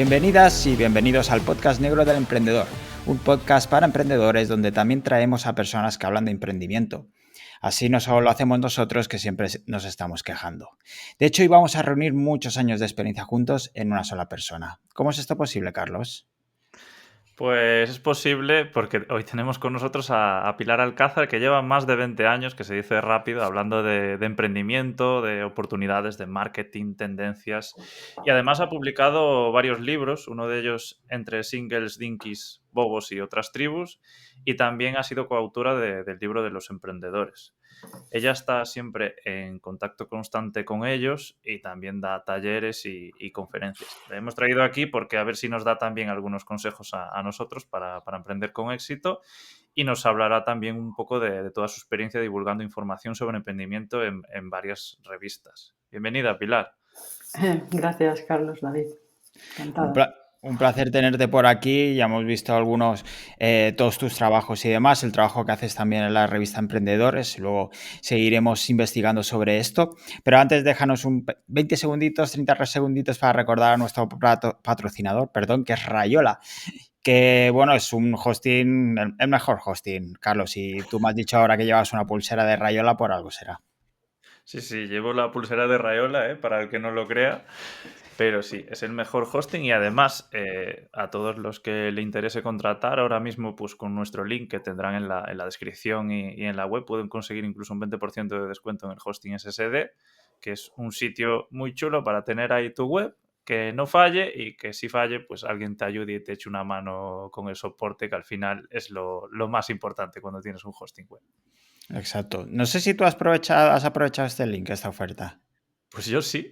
Bienvenidas y bienvenidos al podcast Negro del Emprendedor, un podcast para emprendedores donde también traemos a personas que hablan de emprendimiento. Así no solo lo hacemos nosotros, que siempre nos estamos quejando. De hecho, hoy vamos a reunir muchos años de experiencia juntos en una sola persona. ¿Cómo es esto posible, Carlos? Pues es posible porque hoy tenemos con nosotros a Pilar Alcázar, que lleva más de 20 años, que se dice rápido, hablando de emprendimiento, de oportunidades, de marketing, tendencias. Y además ha publicado varios libros, uno de ellos Entre singles, dinkies, bobos y otras tribus, y también ha sido coautora del libro de los emprendedores. Ella está siempre en contacto constante con ellos y también da talleres y conferencias. Le hemos traído aquí porque a ver si nos da también algunos consejos a nosotros para emprender con éxito y nos hablará también un poco de toda su experiencia divulgando información sobre emprendimiento en varias revistas. Bienvenida, Pilar. Gracias, Carlos, David. Un, Encantada. pla- un placer tenerte por aquí. Ya hemos visto todos tus trabajos y demás, el trabajo que haces también en la revista Emprendedores. Luego seguiremos investigando sobre esto. Pero antes déjanos 20 segunditos, 30 segunditos para recordar a nuestro patrocinador, perdón, que es Rayola. Que bueno, es un hosting, el mejor hosting, Carlos. Y tú me has dicho ahora que llevas una pulsera de Rayola, por algo será. Sí, sí, llevo la pulsera de Rayola, para el que no lo crea. Pero sí, es el mejor hosting y además a todos los que le interese contratar ahora mismo pues con nuestro link que tendrán en la descripción y en la web pueden conseguir incluso un 20% de descuento en el hosting SSD, que es un sitio muy chulo para tener ahí tu web, que no falle y que si falle pues alguien te ayude y te eche una mano con el soporte, que al final es lo más importante cuando tienes un hosting web. Exacto. No sé si tú has aprovechado este link, esta oferta. Pues yo sí.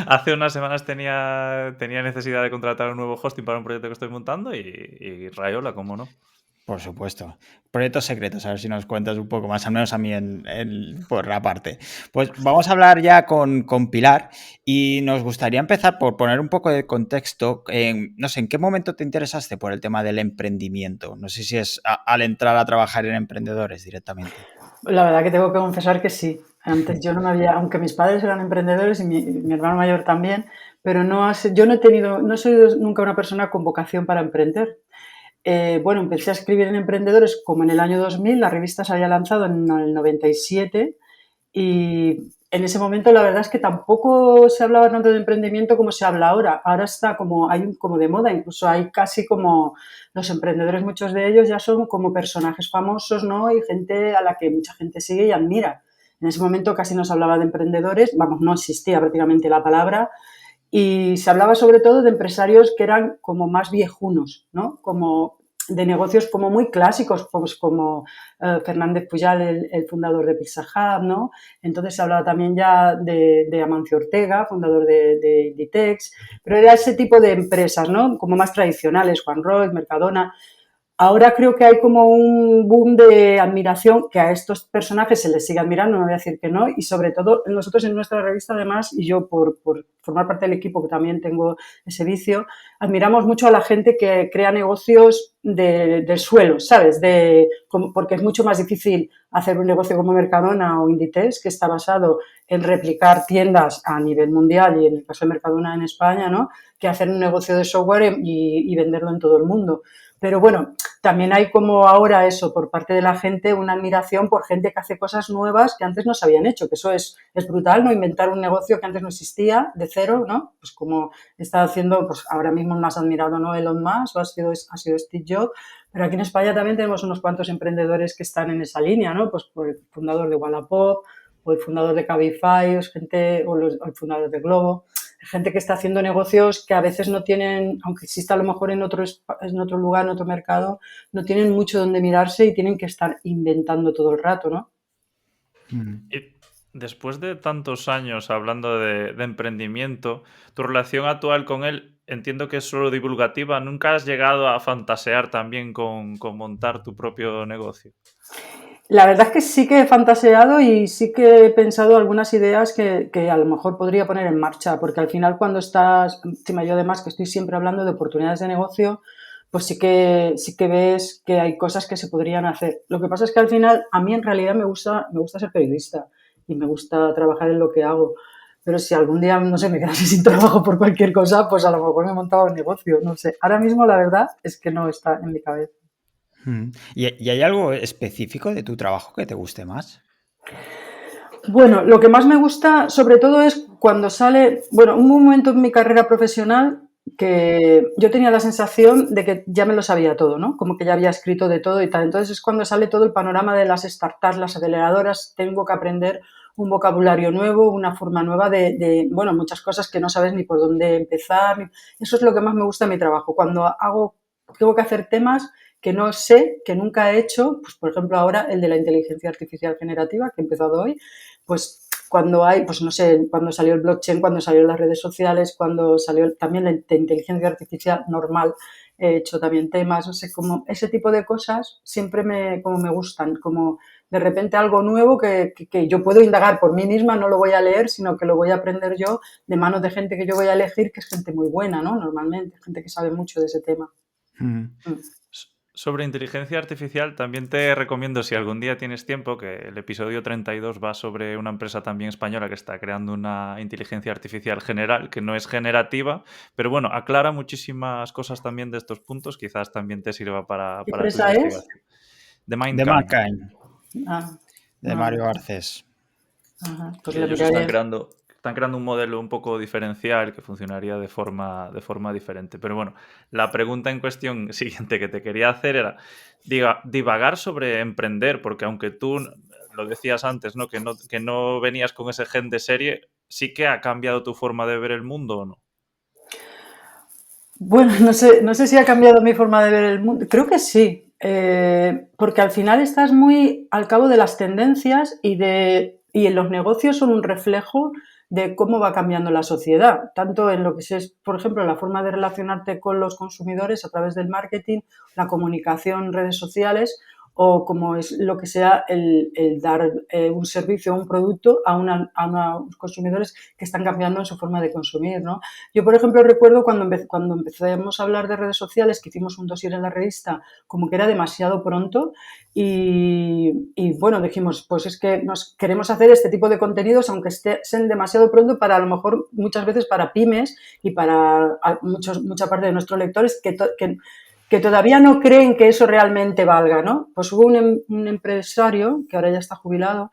Hace unas semanas tenía necesidad de contratar un nuevo hosting para un proyecto que estoy montando y Rayola, ¿cómo no? Por supuesto. Proyectos secretos, a ver si nos cuentas un poco más, al menos a mí por la parte. Pues vamos a hablar ya con Pilar y nos gustaría empezar por poner un poco de contexto. No sé, ¿en qué momento te interesaste por el tema del emprendimiento? No sé si es al entrar a trabajar en emprendedores directamente. La verdad que tengo que confesar que sí. Antes yo no me había, aunque mis padres eran emprendedores y mi hermano mayor también, pero yo no he sido nunca una persona con vocación para emprender. Bueno, empecé a escribir en Emprendedores como en el año 2000, la revista se había lanzado en el 97 y en ese momento la verdad es que tampoco se hablaba tanto de emprendimiento como se habla ahora. Ahora está como de moda, incluso hay casi como los emprendedores, muchos de ellos ya son como personajes famosos, ¿no? Y gente a la que mucha gente sigue y admira. En ese momento casi no se hablaba de emprendedores, vamos, no existía prácticamente la palabra y se hablaba sobre todo de empresarios que eran como más viejunos, ¿no? Como de negocios como muy clásicos, pues como Fernández Pujal, el fundador de Pizza Hut, ¿no? Entonces se hablaba también ya de Amancio Ortega, fundador de Inditex, pero era ese tipo de empresas, ¿no? Como más tradicionales, Juan Roig, Mercadona. Ahora creo que hay como un boom de admiración que a estos personajes se les sigue admirando, no voy a decir que no, y sobre todo nosotros en nuestra revista además, y yo por formar parte del equipo que también tengo ese vicio, admiramos mucho a la gente que crea negocios del suelo, ¿sabes? Porque es mucho más difícil hacer un negocio como Mercadona o Inditex, que está basado en replicar tiendas a nivel mundial y en el caso de Mercadona en España, ¿no? Que hacer un negocio de software y venderlo en todo el mundo. Pero bueno, también hay como ahora eso por parte de la gente, una admiración por gente que hace cosas nuevas que antes no se habían hecho, que eso es brutal, ¿no? Inventar un negocio que antes no existía, de cero, ¿no? Pues como está haciendo, pues ahora mismo el más admirado, ¿no? Elon Musk, o ha sido Steve Jobs, pero aquí en España también tenemos unos cuantos emprendedores que están en esa línea, ¿no? Pues por el fundador de Wallapop, o el fundador de Cabify, o el fundador de Globo, gente que está haciendo negocios que a veces no tienen, aunque exista a lo mejor en otro lugar, en otro mercado, no tienen mucho donde mirarse y tienen que estar inventando todo el rato, ¿no? Mm. Y después de tantos años hablando de emprendimiento, tu relación actual con él entiendo que es solo divulgativa. ¿Nunca has llegado a fantasear también con montar tu propio negocio? La verdad es que sí que he fantaseado y sí que he pensado algunas ideas que a lo mejor podría poner en marcha, porque al final cuando estás, encima yo además que estoy siempre hablando de oportunidades de negocio, pues sí que ves que hay cosas que se podrían hacer. Lo que pasa es que al final a mí en realidad me gusta ser periodista y me gusta trabajar en lo que hago. pero si algún día, no sé, me quedase sin trabajo por cualquier cosa, pues a lo mejor me montaba un negocio, no sé. Ahora mismo la verdad es que no está en mi cabeza. ¿Y hay algo específico de tu trabajo que te guste más? Bueno, lo que más me gusta sobre todo es cuando sale, bueno, hubo un momento en mi carrera profesional que yo tenía la sensación de que ya me lo sabía todo, ¿no? Como que ya había escrito de todo y tal. Entonces es cuando sale todo el panorama de las startups, las aceleradoras, tengo que aprender un vocabulario nuevo, una forma nueva bueno, muchas cosas que no sabes ni por dónde empezar. Eso es lo que más me gusta de mi trabajo, cuando tengo que hacer temas que no sé, que nunca he hecho, pues por ejemplo ahora el de la inteligencia artificial generativa que he empezado hoy, pues cuando hay, pues no sé, cuando salió el blockchain, cuando salieron las redes sociales, cuando salió también la inteligencia artificial normal, he hecho también temas, no sé, como ese tipo de cosas siempre como me gustan, como de repente algo nuevo que yo puedo indagar por mí misma, no lo voy a leer, sino que lo voy a aprender yo de manos de gente que yo voy a elegir, que es gente muy buena, ¿no? Normalmente, gente que sabe mucho de ese tema. Mm. Sobre inteligencia artificial, también te recomiendo, si algún día tienes tiempo, que el episodio 32 va sobre una empresa también española que está creando una inteligencia artificial general, que no es generativa, pero bueno, aclara muchísimas cosas también de estos puntos, quizás también te sirva ¿Qué para tu empresa es? investigación. The The Mindkind. Mankind, Ah, de no, Mario Garcés. ajá, pues Y le ellos miraré. están creando un modelo un poco diferencial que funcionaría de forma diferente. Pero bueno, la pregunta en cuestión siguiente que te quería hacer era divagar sobre emprender, porque aunque tú lo decías antes, ¿no? Que no venías con ese gen de serie, ¿sí que ha cambiado tu forma de ver el mundo o no? Bueno, no sé si ha cambiado mi forma de ver el mundo. Creo que sí, porque al final estás muy al cabo de las tendencias y en los negocios son un reflejo de cómo va cambiando la sociedad, tanto en lo que es, por ejemplo, la forma de relacionarte con los consumidores a través del marketing, la comunicación, redes sociales, o como es lo que sea el dar un servicio o un producto a unos consumidores que están cambiando en su forma de consumir, ¿no? Yo, por ejemplo, recuerdo cuando empezamos a hablar de redes sociales, que hicimos un dossier en la revista, como que era demasiado pronto y bueno, dijimos, pues es que nos queremos hacer este tipo de contenidos, aunque sean demasiado pronto para, a lo mejor, muchas veces para pymes y para mucha parte de nuestros lectores que todavía no creen que eso realmente valga, ¿no? Pues hubo un empresario, que ahora ya está jubilado,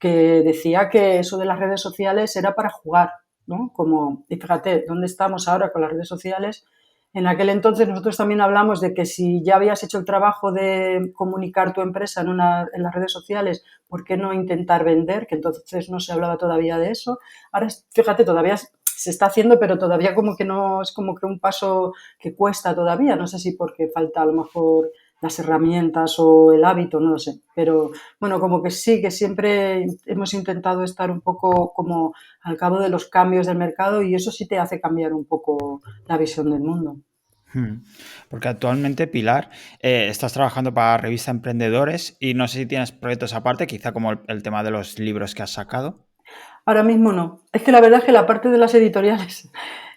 que decía que eso de las redes sociales era para jugar, ¿no? Y fíjate, ¿dónde estamos ahora con las redes sociales? En aquel entonces nosotros también hablamos de que si ya habías hecho el trabajo de comunicar tu empresa en las redes sociales, ¿por qué no intentar vender? Que entonces no se hablaba todavía de eso. Ahora, fíjate, todavía se está haciendo, pero todavía como que no, es como que un paso que cuesta todavía. No sé si porque falta a lo mejor las herramientas o el hábito, no lo sé. Pero bueno, como que sí, que siempre hemos intentado estar un poco como al cabo de los cambios del mercado y eso sí te hace cambiar un poco la visión del mundo. Porque actualmente, Pilar, estás trabajando para Revista Emprendedores y no sé si tienes proyectos aparte, quizá como el tema de los libros que has sacado. Ahora mismo no. Es que la verdad es que la parte de las editoriales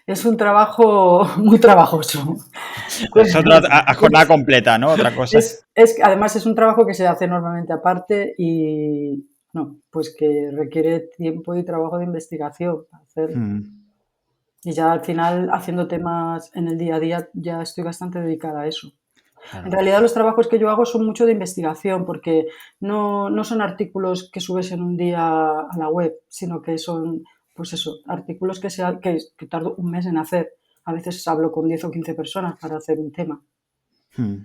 es un trabajo muy trabajoso. Es otra jornada completa, ¿no? Otra cosa. Además es un trabajo que se hace normalmente aparte y no, pues que requiere tiempo y trabajo de investigación para hacerlo. Mm, Y ya al final, haciendo temas en el día a día, ya estoy bastante dedicada a eso. En claro. realidad los trabajos que yo hago son mucho de investigación porque no son artículos que subes en un día a la web, sino que son, pues eso, artículos que tardo un mes en hacer. A veces hablo con 10 o 15 personas para hacer un tema. Mm.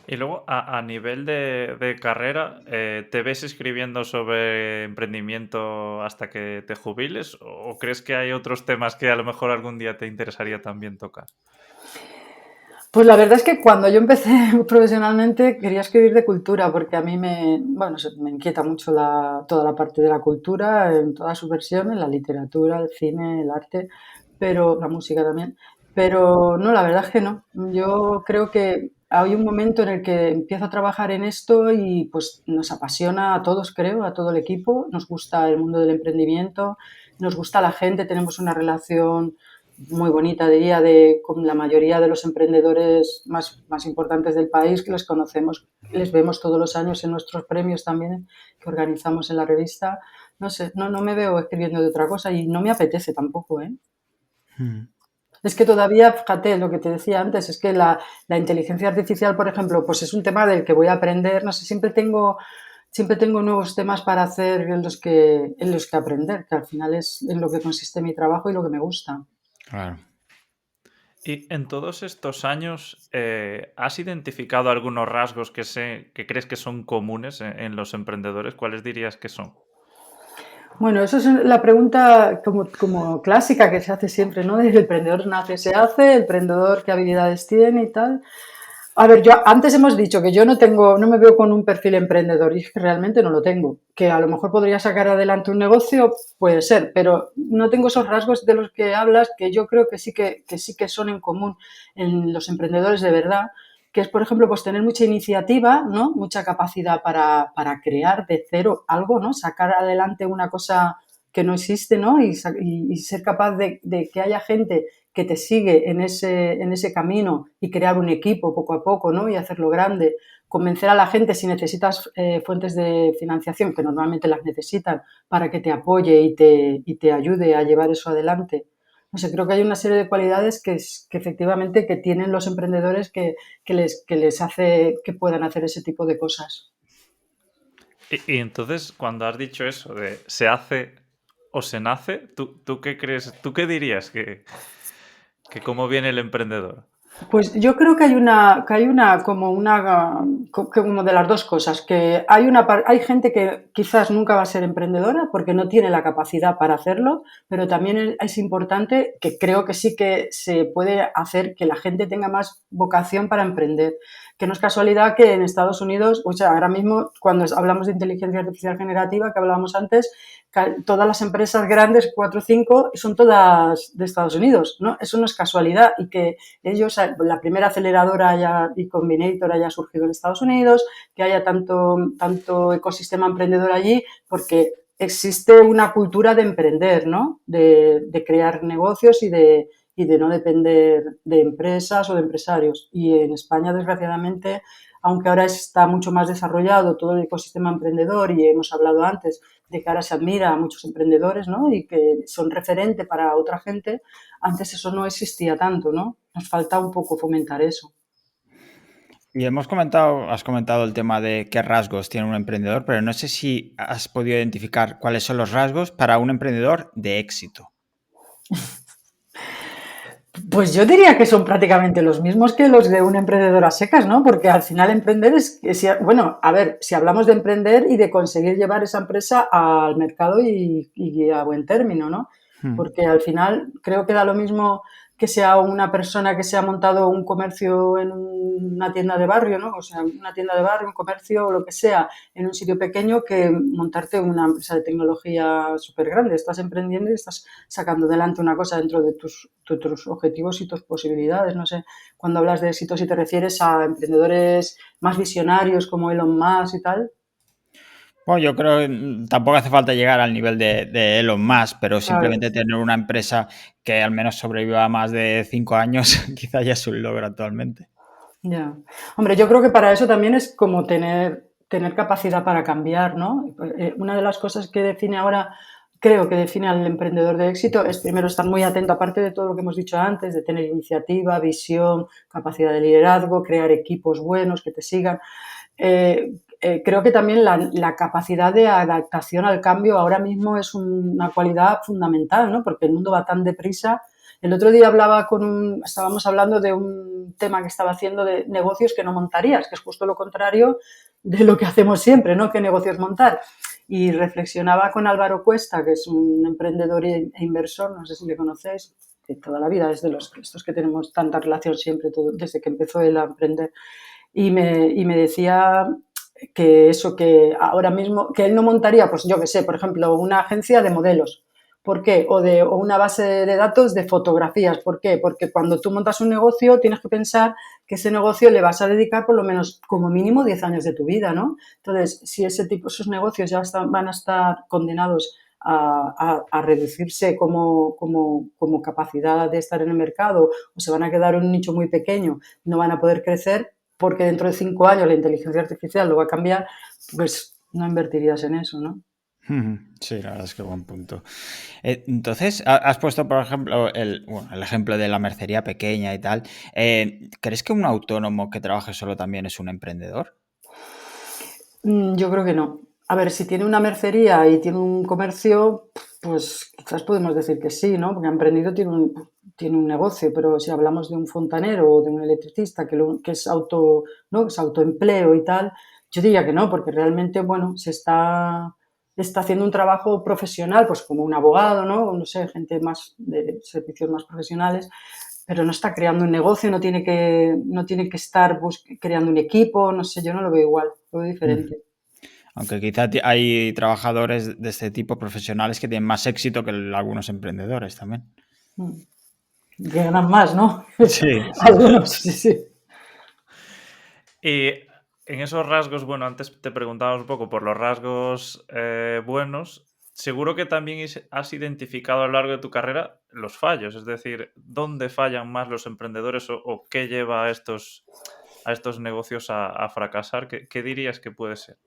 Y luego, a nivel de carrera, ¿te ves escribiendo sobre emprendimiento hasta que te jubiles? ¿O crees que hay otros temas que a lo mejor algún día te interesaría también tocar? Pues la verdad es que cuando yo empecé profesionalmente quería escribir de cultura porque a mí bueno, me inquieta mucho toda la parte de la cultura en todas sus versiones, la literatura, el cine, el arte, pero la música también. Pero no, la verdad es que no. Yo creo que hay un momento en el que empiezo a trabajar en esto y pues nos apasiona a todos, creo, a todo el equipo. Nos gusta el mundo del emprendimiento, nos gusta la gente, tenemos una relación muy bonita, diría, con la mayoría de los emprendedores más importantes del país, que les conocemos, les vemos todos los años en nuestros premios también que organizamos en la revista. No sé, no me veo escribiendo de otra cosa y no me apetece tampoco, ¿eh? Mm. Es que todavía, fíjate, lo que te decía antes, es que la inteligencia artificial, por ejemplo, pues es un tema del que voy a aprender, no sé, siempre tengo nuevos temas para hacer en los que aprender, que al final es en lo que consiste mi trabajo y lo que me gusta. Claro. Y en todos estos años, ¿has identificado algunos rasgos que crees que son comunes en los emprendedores? ¿Cuáles dirías que son? Bueno, eso es la pregunta como clásica que se hace siempre, ¿no? El emprendedor nace, se hace, el emprendedor qué habilidades tiene y tal. A ver, yo antes hemos dicho que yo no me veo con un perfil emprendedor y es que realmente no lo tengo. Que a lo mejor podría sacar adelante un negocio, puede ser, pero no tengo esos rasgos de los que hablas que yo creo que sí que son en común en los emprendedores de verdad, que es, por ejemplo, pues tener mucha iniciativa, ¿no? Mucha capacidad para crear de cero algo, ¿no? Sacar adelante una cosa que no existe, ¿no? Y ser capaz de que haya gente que te sigue en ese camino y crear un equipo poco a poco, ¿no? Y hacerlo grande. Convencer a la gente si necesitas fuentes de financiación, que normalmente las necesitan, para que te apoye y te ayude a llevar eso adelante. No sé, creo que hay una serie de cualidades que efectivamente que tienen los emprendedores que les hace que puedan hacer ese tipo de cosas. Y entonces, cuando has dicho eso de se hace o se nace, ¿tú qué crees? ¿Tú qué dirías que cómo viene el emprendedor? Pues yo creo que hay como de las dos cosas, que hay gente que quizás nunca va a ser emprendedora porque no tiene la capacidad para hacerlo, pero también es importante que creo que sí que se puede hacer que la gente tenga más vocación para emprender. Que no es casualidad que en Estados Unidos, o sea, ahora mismo cuando hablamos de inteligencia artificial generativa, que hablábamos antes, todas las empresas grandes, 4 o 5, son todas de Estados Unidos, ¿no? Eso no es casualidad y que ellos, la primera aceleradora y combinator haya surgido en Estados Unidos, que haya tanto ecosistema emprendedor allí, porque existe una cultura de emprender, ¿no? De crear negocios y de no depender de empresas o de empresarios. Y en España, desgraciadamente, aunque ahora está mucho más desarrollado todo el ecosistema emprendedor y hemos hablado antes de que ahora se admira a muchos emprendedores, ¿no? Y que son referente para otra gente, antes eso no existía tanto, ¿no? Nos falta un poco fomentar eso. Y has comentado el tema de qué rasgos tiene un emprendedor, pero no sé si has podido identificar cuáles son los rasgos para un emprendedor de éxito. Pues yo diría que son prácticamente los mismos que los de un emprendedor a secas, ¿no? Porque al final emprender bueno, a ver, si hablamos de emprender y de conseguir llevar esa empresa al mercado y a buen término, ¿no? Hmm. Porque al final creo que da lo mismo que sea una persona que se ha montado un comercio en una tienda de barrio, ¿no? O sea, una tienda de barrio, un comercio o lo que sea, en un sitio pequeño que montarte una empresa de tecnología súper grande. Estás emprendiendo y estás sacando adelante una cosa dentro de tus objetivos y tus posibilidades. No sé, cuando hablas de éxito, si te refieres a emprendedores más visionarios como Elon Musk y tal. Bueno, yo creo que tampoco hace falta llegar al nivel de Elon Musk, pero Claro, simplemente tener una empresa que al menos sobreviva más de 5 años, quizá ya es un logro actualmente. ya. Hombre, yo creo que para eso también es como tener capacidad para cambiar, ¿no? Una de las cosas que define ahora, creo que define al emprendedor de éxito, es primero estar muy atento, aparte de todo lo que hemos dicho antes, de tener iniciativa, visión, capacidad de liderazgo, crear equipos buenos que te sigan. Creo que también la capacidad de adaptación al cambio ahora mismo es una cualidad fundamental, ¿no? Porque el mundo va tan deprisa. El otro día estábamos hablando de un tema que estaba haciendo de negocios que no montarías, que es justo lo contrario de lo que hacemos siempre, ¿no? ¿Qué negocios montar? Y reflexionaba con Álvaro Cuesta, que es un emprendedor e inversor, no sé si le conocéis, de toda la vida, es de estos que tenemos tanta relación siempre, desde que empezó él a emprender. Y me decía que eso, que ahora mismo, que él no montaría, pues yo qué sé, por ejemplo, una agencia de modelos. ¿Por qué? O una base de datos de fotografías. ¿Por qué? Porque cuando tú montas un negocio tienes que pensar que ese negocio le vas a dedicar por lo menos como mínimo 10 años de tu vida, ¿no? Entonces, si esos negocios van a estar condenados a reducirse como capacidad de estar en el mercado o se van a quedar en un nicho muy pequeño, no van a poder crecer, porque dentro de 5 años la inteligencia artificial lo va a cambiar, pues no invertirías en eso, ¿no? Ujú. Sí, la verdad es que buen punto. Entonces, has puesto, por ejemplo, el ejemplo de la mercería pequeña y tal. ¿Crees que un autónomo que trabaje solo también es un emprendedor? Yo creo que no. A ver, si tiene una mercería y tiene un comercio, pues quizás podemos decir que sí, ¿no? Porque ha emprendido, tiene un negocio, pero si hablamos de un fontanero o de un electricista que es ¿no? Que es autoempleo y tal, yo diría que no, porque realmente, bueno, está haciendo un trabajo profesional, pues como un abogado, ¿no? O no sé, gente más de servicios más profesionales, pero no está creando un negocio, no tiene que estar creando un equipo, no sé, yo no lo veo igual, lo veo Mm. diferente. Aunque quizá hay trabajadores de este tipo profesionales que tienen más éxito que algunos emprendedores también. Mm. Que ganan más, ¿no? Sí, sí, sí. Algunos, sí, sí. Y en esos rasgos, bueno, antes te preguntábamos un poco por los rasgos buenos. Seguro que también has identificado a lo largo de tu carrera los fallos, es decir, ¿dónde fallan más los emprendedores o qué lleva a estos negocios a fracasar? ¿Qué dirías que puede ser?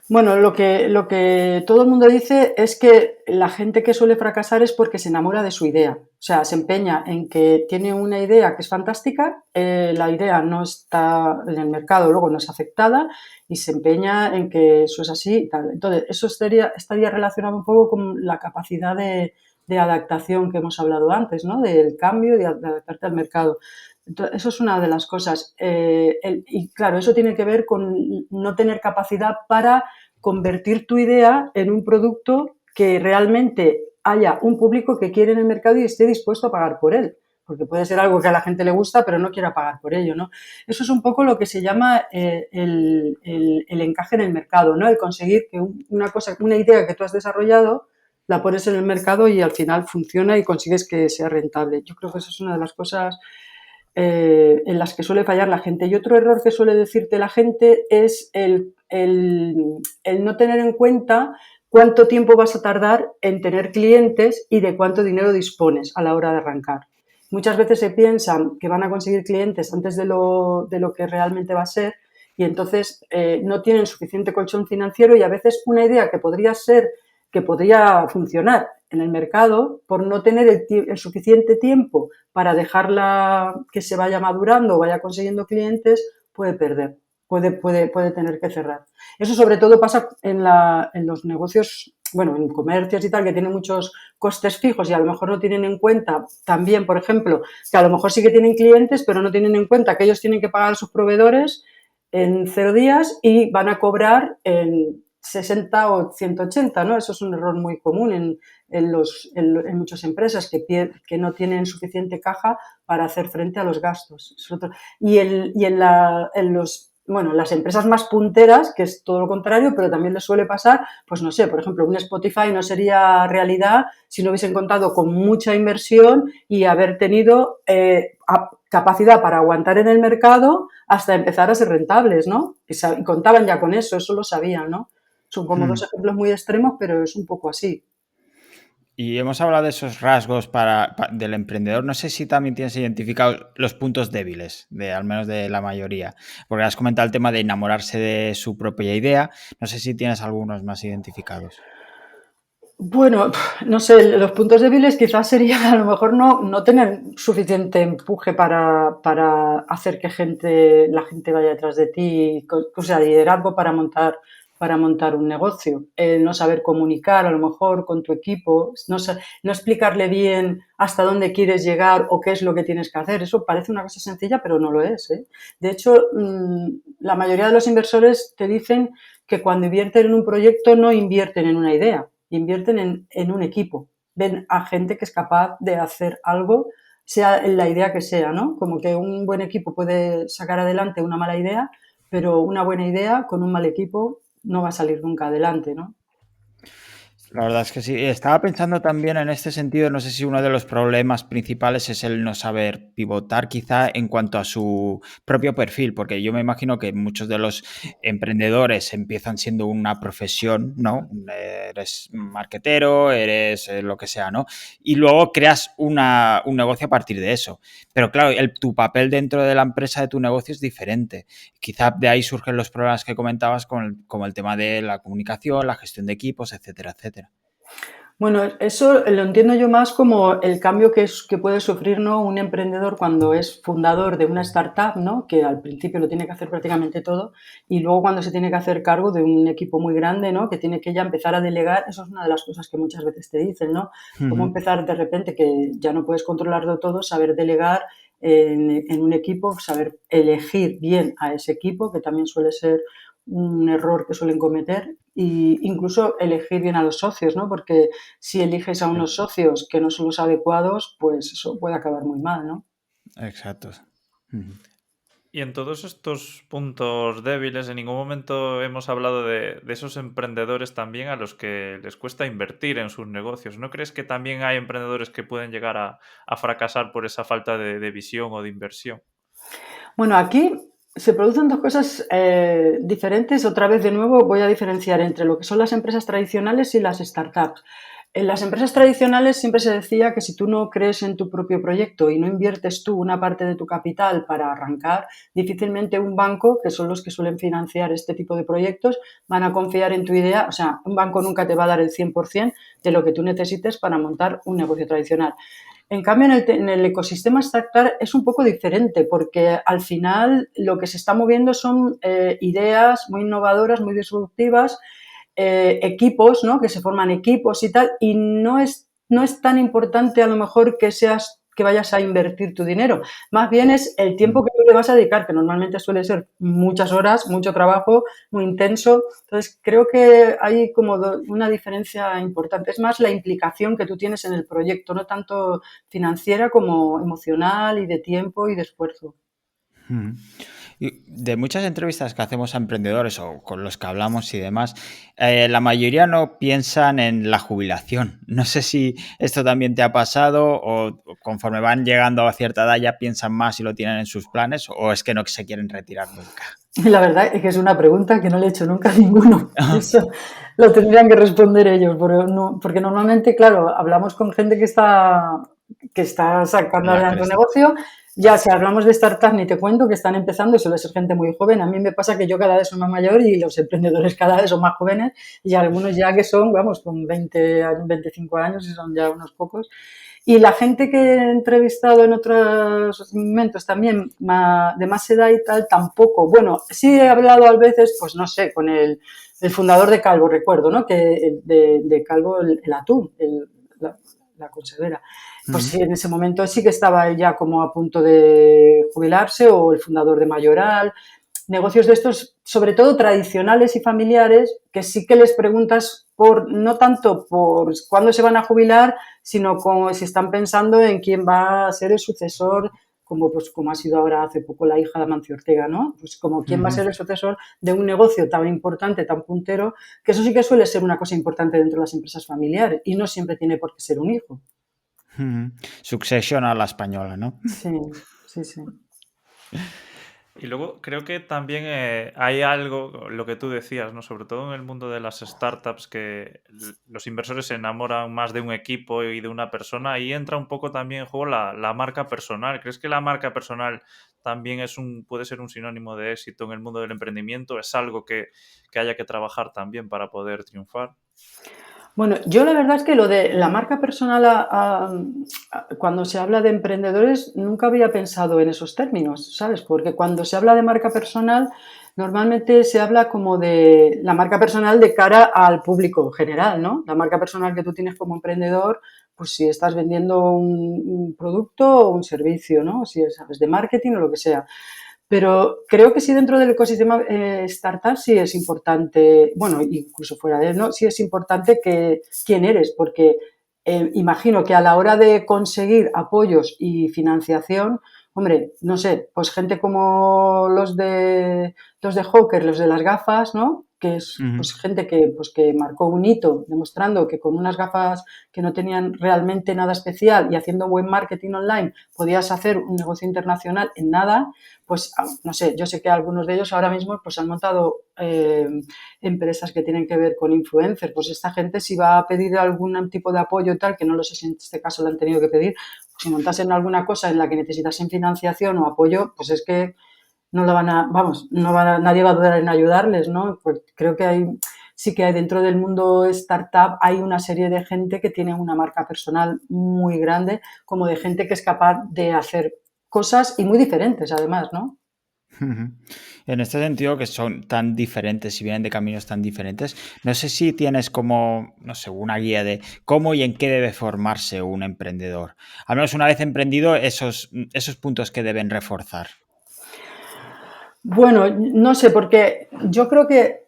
Bueno, lo que todo el mundo dice es que la gente que suele fracasar es porque se enamora de su idea. O sea, se empeña en que tiene una idea que es fantástica, la idea no está en el mercado, luego no es aceptada y se empeña en que eso es así y tal. Entonces, eso estaría relacionado un poco con la capacidad de adaptación que hemos hablado antes, ¿no? Del cambio y de adaptarte al mercado. Entonces, eso es una de las cosas. Y claro, eso tiene que ver con no tener capacidad para convertir tu idea en un producto que realmente haya un público que quiere en el mercado y esté dispuesto a pagar por él. Porque puede ser algo que a la gente le gusta, pero no quiera pagar por ello, ¿no? Eso es un poco lo que se llama el encaje en el mercado, ¿no? El conseguir que una idea que tú has desarrollado, la pones en el mercado y al final funciona y consigues que sea rentable. Yo creo que eso es una de las cosas en las que suele fallar la gente. Y otro error que suele decirte la gente es el no tener en cuenta cuánto tiempo vas a tardar en tener clientes y de cuánto dinero dispones a la hora de arrancar. Muchas veces se piensan que van a conseguir clientes antes de lo que realmente va a ser y entonces no tienen suficiente colchón financiero y a veces una idea que podría funcionar en el mercado, por no tener el suficiente tiempo para dejarla que se vaya madurando o vaya consiguiendo clientes, puede perder, puede tener que cerrar. Eso sobre todo pasa en los negocios, bueno, en comercios y tal, que tienen muchos costes fijos y a lo mejor no tienen en cuenta también, por ejemplo, que a lo mejor sí que tienen clientes, pero no tienen en cuenta que ellos tienen que pagar a sus proveedores en 0 días y van a cobrar en 60 o 180, ¿no? Eso es un error muy común en muchas empresas que no tienen suficiente caja para hacer frente a los gastos. Bueno, las empresas más punteras, que es todo lo contrario, pero también les suele pasar, pues no sé, por ejemplo, un Spotify no sería realidad si no hubiesen contado con mucha inversión y haber tenido capacidad para aguantar en el mercado hasta empezar a ser rentables, ¿no? Y contaban ya con eso lo sabían, ¿no? Son como dos Mm. ejemplos muy extremos, pero es un poco así. Y hemos hablado de esos rasgos del emprendedor. No sé si también tienes identificado los puntos débiles, al menos de la mayoría. Porque has comentado el tema de enamorarse de su propia idea. No sé si tienes algunos más identificados. Bueno, no sé, los puntos débiles quizás serían a lo mejor no tener suficiente empuje para hacer que la gente vaya detrás de ti, o sea, liderazgo para montar un negocio, no saber comunicar a lo mejor con tu equipo, no explicarle bien hasta dónde quieres llegar o qué es lo que tienes que hacer. Eso parece una cosa sencilla, pero no lo es, ¿eh? De hecho, la mayoría de los inversores te dicen que cuando invierten en un proyecto no invierten en una idea, invierten en un equipo. Ven a gente que es capaz de hacer algo, sea la idea que sea, ¿no? Como que un buen equipo puede sacar adelante una mala idea, pero una buena idea con un mal equipo no va a salir nunca adelante, ¿no? La verdad es que sí. Estaba pensando también en este sentido, no sé si uno de los problemas principales es el no saber pivotar quizá en cuanto a su propio perfil, porque yo me imagino que muchos de los emprendedores empiezan siendo una profesión, ¿no? Eres marketero, eres lo que sea, ¿no? Y luego creas un negocio a partir de eso. Pero claro, tu papel dentro de la empresa de tu negocio es diferente. Quizá de ahí surgen los problemas que comentabas como el tema de la comunicación, la gestión de equipos, etcétera, etcétera. Bueno, eso lo entiendo yo más como el cambio que puede sufrir, ¿no?, un emprendedor cuando es fundador de una startup, ¿no?, que al principio lo tiene que hacer prácticamente todo, y luego cuando se tiene que hacer cargo de un equipo muy grande, ¿no?, que tiene que ya empezar a delegar. Eso es una de las cosas que muchas veces te dicen, ¿no? Cómo Ujú. empezar de repente, que ya no puedes controlarlo todo, saber delegar en un equipo, saber elegir bien a ese equipo, que también suele ser un error que suelen cometer, e incluso elegir bien a los socios, ¿no? Porque si eliges a Sí, unos socios que no son los adecuados, pues eso puede acabar muy mal, ¿no? exacto. Ujú. Y en todos estos puntos débiles, en ningún momento hemos hablado de esos emprendedores también a los que les cuesta invertir en sus negocios. ¿No crees que también hay emprendedores que pueden llegar a fracasar por esa falta de visión o de inversión? Bueno, aquí se producen dos cosas diferentes. Otra vez, de nuevo, voy a diferenciar entre lo que son las empresas tradicionales y las startups. En las empresas tradicionales siempre se decía que si tú no crees en tu propio proyecto y no inviertes tú una parte de tu capital para arrancar, difícilmente un banco, que son los que suelen financiar este tipo de proyectos, van a confiar en tu idea. O sea, un banco nunca te va a dar el 100% de lo que tú necesites para montar un negocio tradicional. En cambio, en el ecosistema startup es un poco diferente, porque al final lo que se está moviendo son ideas muy innovadoras, muy disruptivas, equipos, ¿no?, que se forman equipos y tal, y no es tan importante a lo mejor que vayas a invertir tu dinero. Más bien es el tiempo Mm. que tú le vas a dedicar, que normalmente suele ser muchas horas, mucho trabajo, muy intenso. Entonces, creo que hay como una diferencia importante. Es más la implicación que tú tienes en el proyecto, no tanto financiera como emocional y de tiempo y de esfuerzo. Ujú. Y de muchas entrevistas que hacemos a emprendedores o con los que hablamos y demás, la mayoría no piensan en la jubilación. No sé si esto también te ha pasado o conforme van llegando a cierta edad ya piensan más y lo tienen en sus planes o es que no se quieren retirar nunca. La verdad es que es una pregunta que no le he hecho nunca a ninguno. Eso lo tendrían que responder ellos, porque normalmente, claro, hablamos con gente que está sacando En la adelante un cresta. negocio. Ya si hablamos de startups, ni te cuento, que están empezando y suele ser gente muy joven. A mí me pasa que yo cada vez soy más mayor y los emprendedores cada vez son más jóvenes, y algunos ya que son, vamos, con 20 años, 25 años y son ya unos pocos. Y la gente que he entrevistado en otros momentos también, de más edad y tal, tampoco. Bueno, sí he hablado a veces, pues no sé, con el fundador de Calvo, recuerdo, ¿no?, que de Calvo el atún, la conservera. Pues Ujú. sí, en ese momento sí que estaba él ya como a punto de jubilarse, o el fundador de Mayoral. Negocios de estos, sobre todo tradicionales y familiares, que sí que les preguntas no tanto por cuándo se van a jubilar, sino como si están pensando en quién va a ser el sucesor, como ha sido ahora hace poco la hija de Amancio Ortega, ¿no? Pues como quién va a Ujú. ser el sucesor de un negocio tan importante, tan puntero, que eso sí que suele ser una cosa importante dentro de las empresas familiares, y no siempre tiene por qué ser un hijo. Ujú. Succession a la española, ¿no? Sí, sí, sí. Y luego creo que también hay algo, lo que tú decías, ¿no? Sobre todo en el mundo de las startups, que los inversores se enamoran más de un equipo y de una persona, y entra un poco también en juego la marca personal. ¿Crees que la marca personal también puede ser un sinónimo de éxito en el mundo del emprendimiento? ¿Es algo que haya que trabajar también para poder triunfar? Bueno, yo la verdad es que lo de la marca personal, cuando se habla de emprendedores, nunca había pensado en esos términos, ¿sabes? Porque cuando se habla de marca personal, normalmente se habla como de la marca personal de cara al público general, ¿no? La marca personal que tú tienes como emprendedor, pues si estás vendiendo un producto o un servicio, ¿no? Si sabes de marketing o lo que sea. Pero creo que sí, dentro del ecosistema startup sí es importante, bueno, incluso fuera de él, ¿no? Sí es importante quién eres, porque imagino que a la hora de conseguir apoyos y financiación, Hombre, no sé, pues gente como los de Hawker, los de las gafas, ¿no? Que es Ujú. pues gente que marcó un hito demostrando que con unas gafas que no tenían realmente nada especial y haciendo buen marketing online podías hacer un negocio internacional en nada, pues no sé, yo sé que algunos de ellos ahora mismo pues han montado empresas que tienen que ver con influencers, pues esta gente si va a pedir algún tipo de apoyo y tal, que no lo sé si en este caso lo han tenido que pedir, si montasen alguna cosa en la que necesitasen financiación o apoyo, pues es que no lo van a, vamos, no van a, nadie va a dudar en ayudarles, ¿no? Pues creo que sí que hay dentro del mundo startup hay una serie de gente que tiene una marca personal muy grande, como de gente que es capaz de hacer cosas y muy diferentes además, ¿no? Ujú. En este sentido, que son tan diferentes y vienen de caminos tan diferentes, no sé si tienes como, no sé, una guía de cómo y en qué debe formarse un emprendedor. Al menos una vez emprendido, esos puntos que deben reforzar. Bueno, no sé, porque yo creo que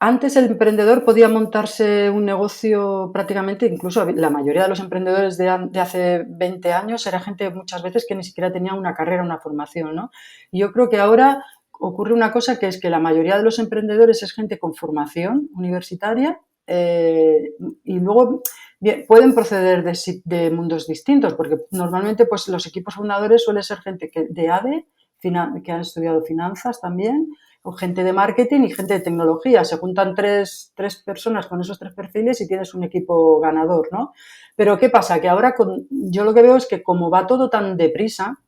antes el emprendedor podía montarse un negocio prácticamente, incluso la mayoría de los emprendedores de hace 20 años era gente muchas veces que ni siquiera tenía una carrera, una formación, ¿no? Y yo creo que ahora ocurre una cosa que es que la mayoría de los emprendedores es gente con formación universitaria y luego bien, pueden proceder de mundos distintos, porque normalmente pues, los equipos fundadores suelen ser gente de ADE, que han estudiado finanzas también, o gente de marketing y gente de tecnología. Se juntan tres personas con esos tres perfiles y tienes un equipo ganador, ¿no? Pero ¿qué pasa? Que ahora yo lo que veo es que como va todo tan deprisa,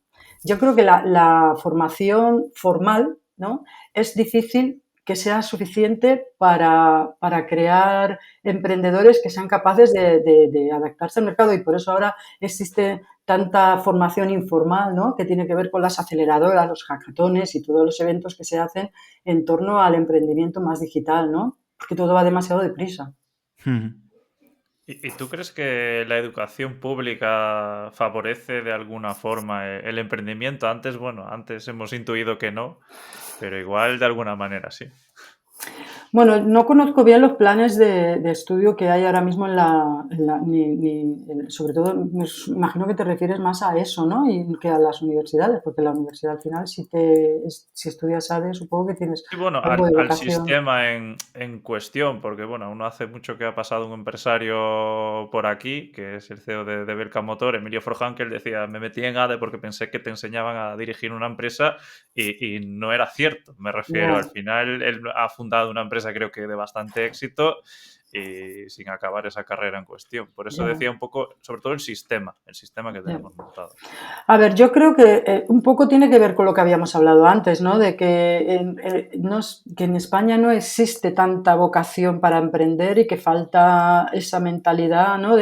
yo creo que la formación formal, ¿no? Es difícil que sea suficiente para crear emprendedores que sean capaces de adaptarse al mercado y por eso ahora existe tanta formación informal, ¿no? Que tiene que ver con las aceleradoras, los hackatones y todos los eventos que se hacen en torno al emprendimiento más digital, ¿no? Porque todo va demasiado deprisa. Ujú. ¿Y tú crees que la educación pública favorece de alguna forma el emprendimiento? Antes, bueno, antes hemos intuido que no, pero igual de alguna manera sí. Bueno, no conozco bien los planes de estudio que hay ahora mismo sobre todo, imagino que te refieres más a eso, ¿no? Y que a las universidades, porque la universidad al final, si estudias ADE, supongo que tienes Y bueno, algo de al educación. sistema en cuestión, porque bueno, aún no hace mucho que ha pasado un empresario por aquí, que es el CEO de Belka Motor, Emilio Forján, que él decía, me metí en ADE porque pensé que te enseñaban a dirigir una empresa y no era cierto. Me refiero, al Ya, final él ha fundado una empresa creo que de bastante éxito y sin acabar esa carrera en cuestión. Por eso ya, decía un poco, sobre todo el sistema que ya. tenemos montado. A ver, yo creo que un poco tiene que ver con lo que habíamos hablado antes, ¿no? De que que en España no existe tanta vocación para emprender y que falta esa mentalidad, ¿no?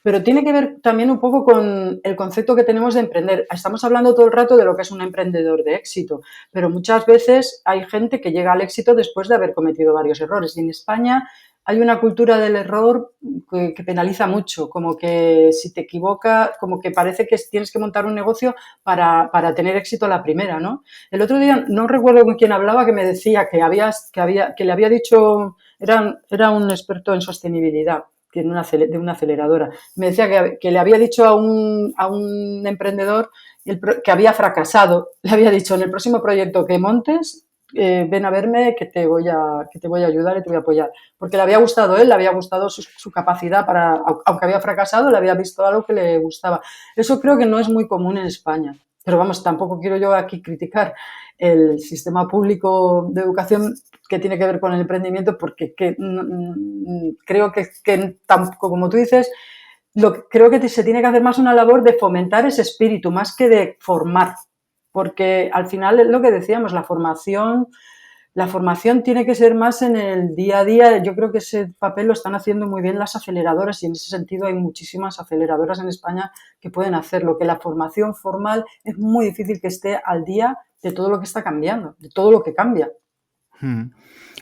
Pero tiene que ver también un poco con el concepto que tenemos de emprender. Estamos hablando todo el rato de lo que es un emprendedor de éxito, pero muchas veces hay gente que llega al éxito después de haber cometido varios errores. Y en España hay una cultura del error que penaliza mucho, como que si te equivocas, como que parece que tienes que montar un negocio para tener éxito a la primera, ¿no? El otro día, no recuerdo con quién hablaba, que me decía que le había dicho, era un experto en sostenibilidad de una aceleradora. Me decía que le había dicho a un emprendedor que había fracasado. Le había dicho, en el próximo proyecto que montes, ven a verme que te voy a ayudar y te voy a apoyar. Porque le había gustado él, le había gustado su capacidad para, aunque había fracasado, le había visto algo que le gustaba. Eso creo que no es muy común en España. Pero vamos, tampoco quiero yo aquí criticar el sistema público de educación que tiene que ver con el emprendimiento, porque creo que como tú dices, creo que se tiene que hacer más una labor de fomentar ese espíritu, más que de formar. Porque al final es lo que decíamos, la formación tiene que ser más en el día a día. Yo creo que ese papel lo están haciendo muy bien las aceleradoras y en ese sentido hay muchísimas aceleradoras en España que pueden hacerlo, que la formación formal es muy difícil que esté al día de todo lo que está cambiando, de todo lo que cambia. Ujú.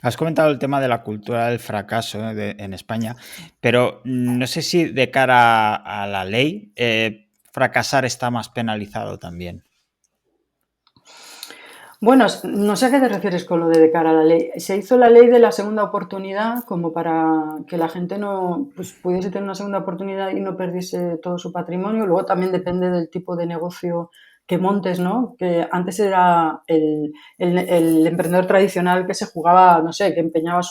Has comentado el tema de la cultura del fracaso, en España, pero no sé si de cara a la ley, fracasar está más penalizado también. Bueno, no sé a qué te refieres con lo de cara a la ley. Se hizo la ley de la segunda oportunidad como para que la gente no pues, pudiese tener una segunda oportunidad y no perdiese todo su patrimonio. Luego también depende del tipo de negocio que montes, ¿no? Que antes era el emprendedor tradicional que se jugaba, no sé, que empeñaba